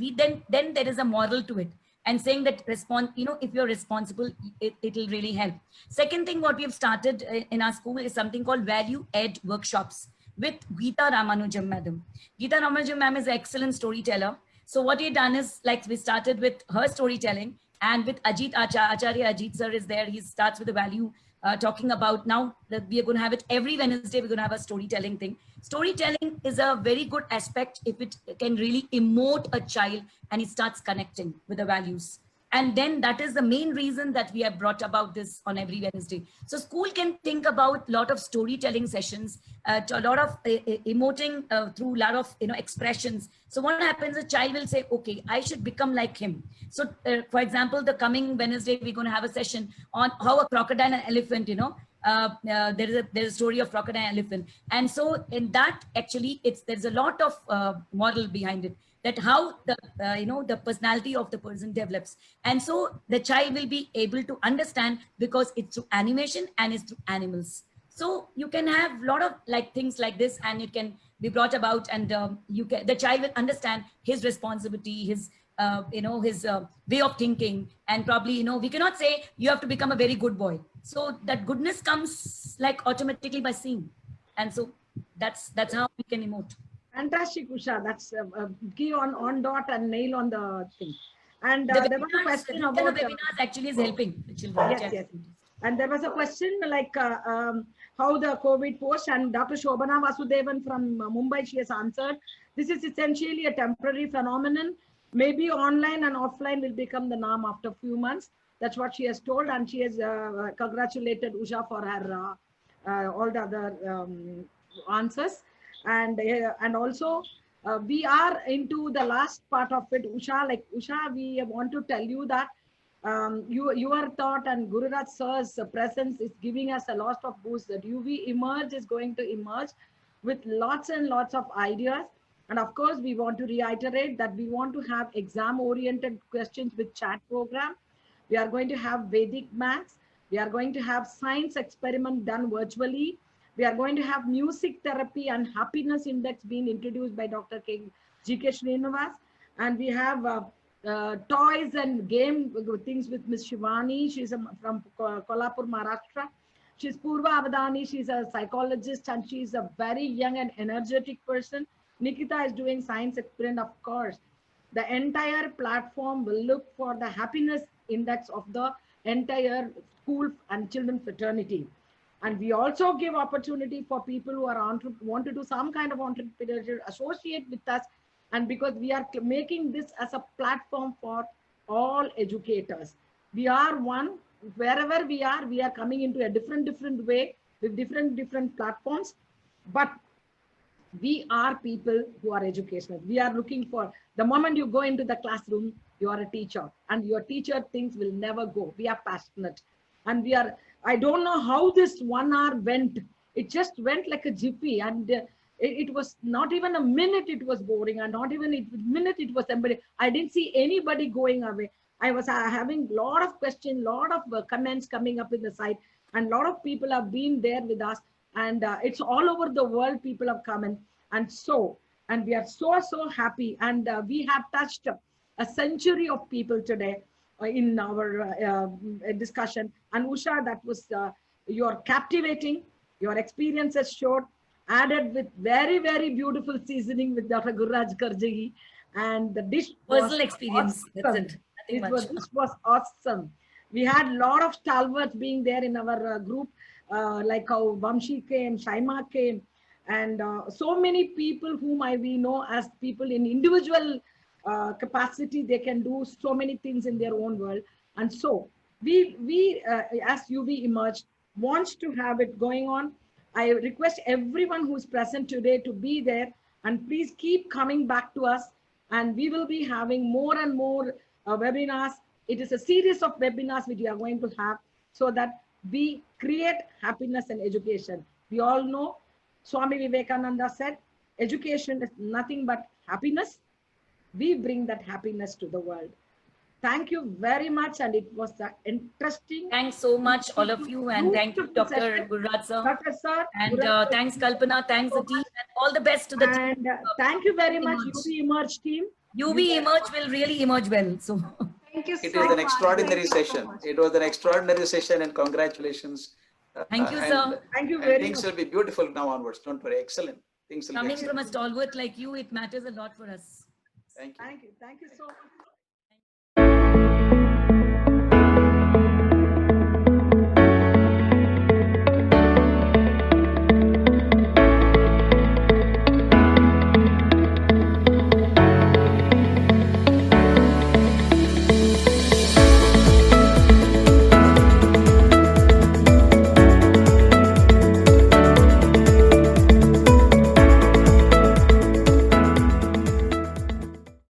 then there is a moral to it, and saying that if you're responsible, it will really help. Second thing, what we have started in our school is something called value ed workshops with Geeta Ramanujam madam. Geeta Ramanujam ma'am is an excellent storyteller. So what we've done is, like, we started with her storytelling, and with Acharya Ajit sir is there. He starts with the value, talking about, now that we are going to have it every Wednesday, we're going to have a storytelling thing. Storytelling is a very good aspect if it can really emote a child and he starts connecting with the values. And then that is the main reason that we have brought about this on every Wednesday. So school can think about a lot of storytelling sessions, to a lot of emoting through a lot of expressions. So what happens, a child will say, okay, I should become like him. So for example, the coming Wednesday, we're going to have a session on how a crocodile and elephant, there is a story of crocodile and elephant. And so in that, actually, there's a lot of model behind it, that how the the personality of the person develops. And so the child will be able to understand, because it's through animation and it's through animals. So you can have a lot of things like this, and it can be brought about, and the child will understand his responsibility, his his way of thinking. And probably, we cannot say you have to become a very good boy. So that goodness comes automatically by seeing. And so that's how we can emote. Fantastic, Usha. That's key on dot and nail on the thing. And The there was a question about webinars actually is helping the children. Yes. And there was a question how the COVID post, and Dr. Shobana Vasudevan from Mumbai, she has answered. This is essentially a temporary phenomenon. Maybe online and offline will become the norm after a few months. That's what she has told, and she has congratulated Usha for her all the other answers. And also we are into the last part of it, Usha. Usha, we want to tell you that your thought and Gururaj sir's presence is giving us a lot of boost. That UV Emerge is going to emerge with lots and lots of ideas. And of course, we want to reiterate that we want to have exam-oriented questions with chat program. We are going to have Vedic maths. We are going to have science experiment done virtually. We are going to have music therapy and happiness index being introduced by Dr. G.K. Srinivas. And we have toys and game things with Ms. Shivani. She's from Kolhapur, Maharashtra. She's Purva Avadani. She's a psychologist, and she's a very young and energetic person. Nikita is doing science experiment, of course. The entire platform will look for the happiness index of the entire school and children fraternity. And we also give opportunity for people who are want to do some kind of entrepreneurship, associate with us. And because we are making this as a platform for all educators. We are one, wherever we are coming into a different way with different platforms. But we are people who are educational. We are looking for, the moment you go into the classroom, you are a teacher, and your teacher things will never go. We are passionate, and we are, I don't know how this 1 hour went. It just went like a jiffy, and it was not even a minute it was boring, and not even a minute it was somebody. I didn't see anybody going away. I was having a lot of questions, lot of comments coming up in the site, and a lot of people have been there with us. And it's all over the world, people have come in. And we are so happy. And we have touched a century of people today in our discussion. And Usha, that was your captivating, your experiences showed, added with very, very beautiful seasoning with Dr. Gururaj Karjagi. And the dish Personal experience. Awesome. That's it. This was awesome. We had a lot of stalwarts being there in our group, like how Vamshi came, Shaima came, and so many people whom we know as people in individual capacity. They can do so many things in their own world. And so we as UV Emerge wants to have it going on. I request everyone who is present today to be there, and please keep coming back to us. And we will be having more and more webinars. It is a series of webinars which we are going to have so that we create happiness and education. We all know Swami Vivekananda said, education is nothing but happiness. We bring that happiness to the world. Thank you very much. And it was interesting. Thanks so much, all of you. And thank you, Dr. Gururaj sir. Dr. Sir. And thanks, Kalpana. Thanks, the team. And all the best to the team. And thank you very much, UV Emerge team. UV Emerge will really emerge well. So Thank you so It is an much. extraordinary Thank you so session. much. It was an extraordinary session, and congratulations. Thank you, sir. Thank you And very things much. will be beautiful now onwards. Don't worry. Excellent. Things will be coming excellent. from a stalwart like you, it matters a lot for us. Thank you. Thank you. Thank you so much.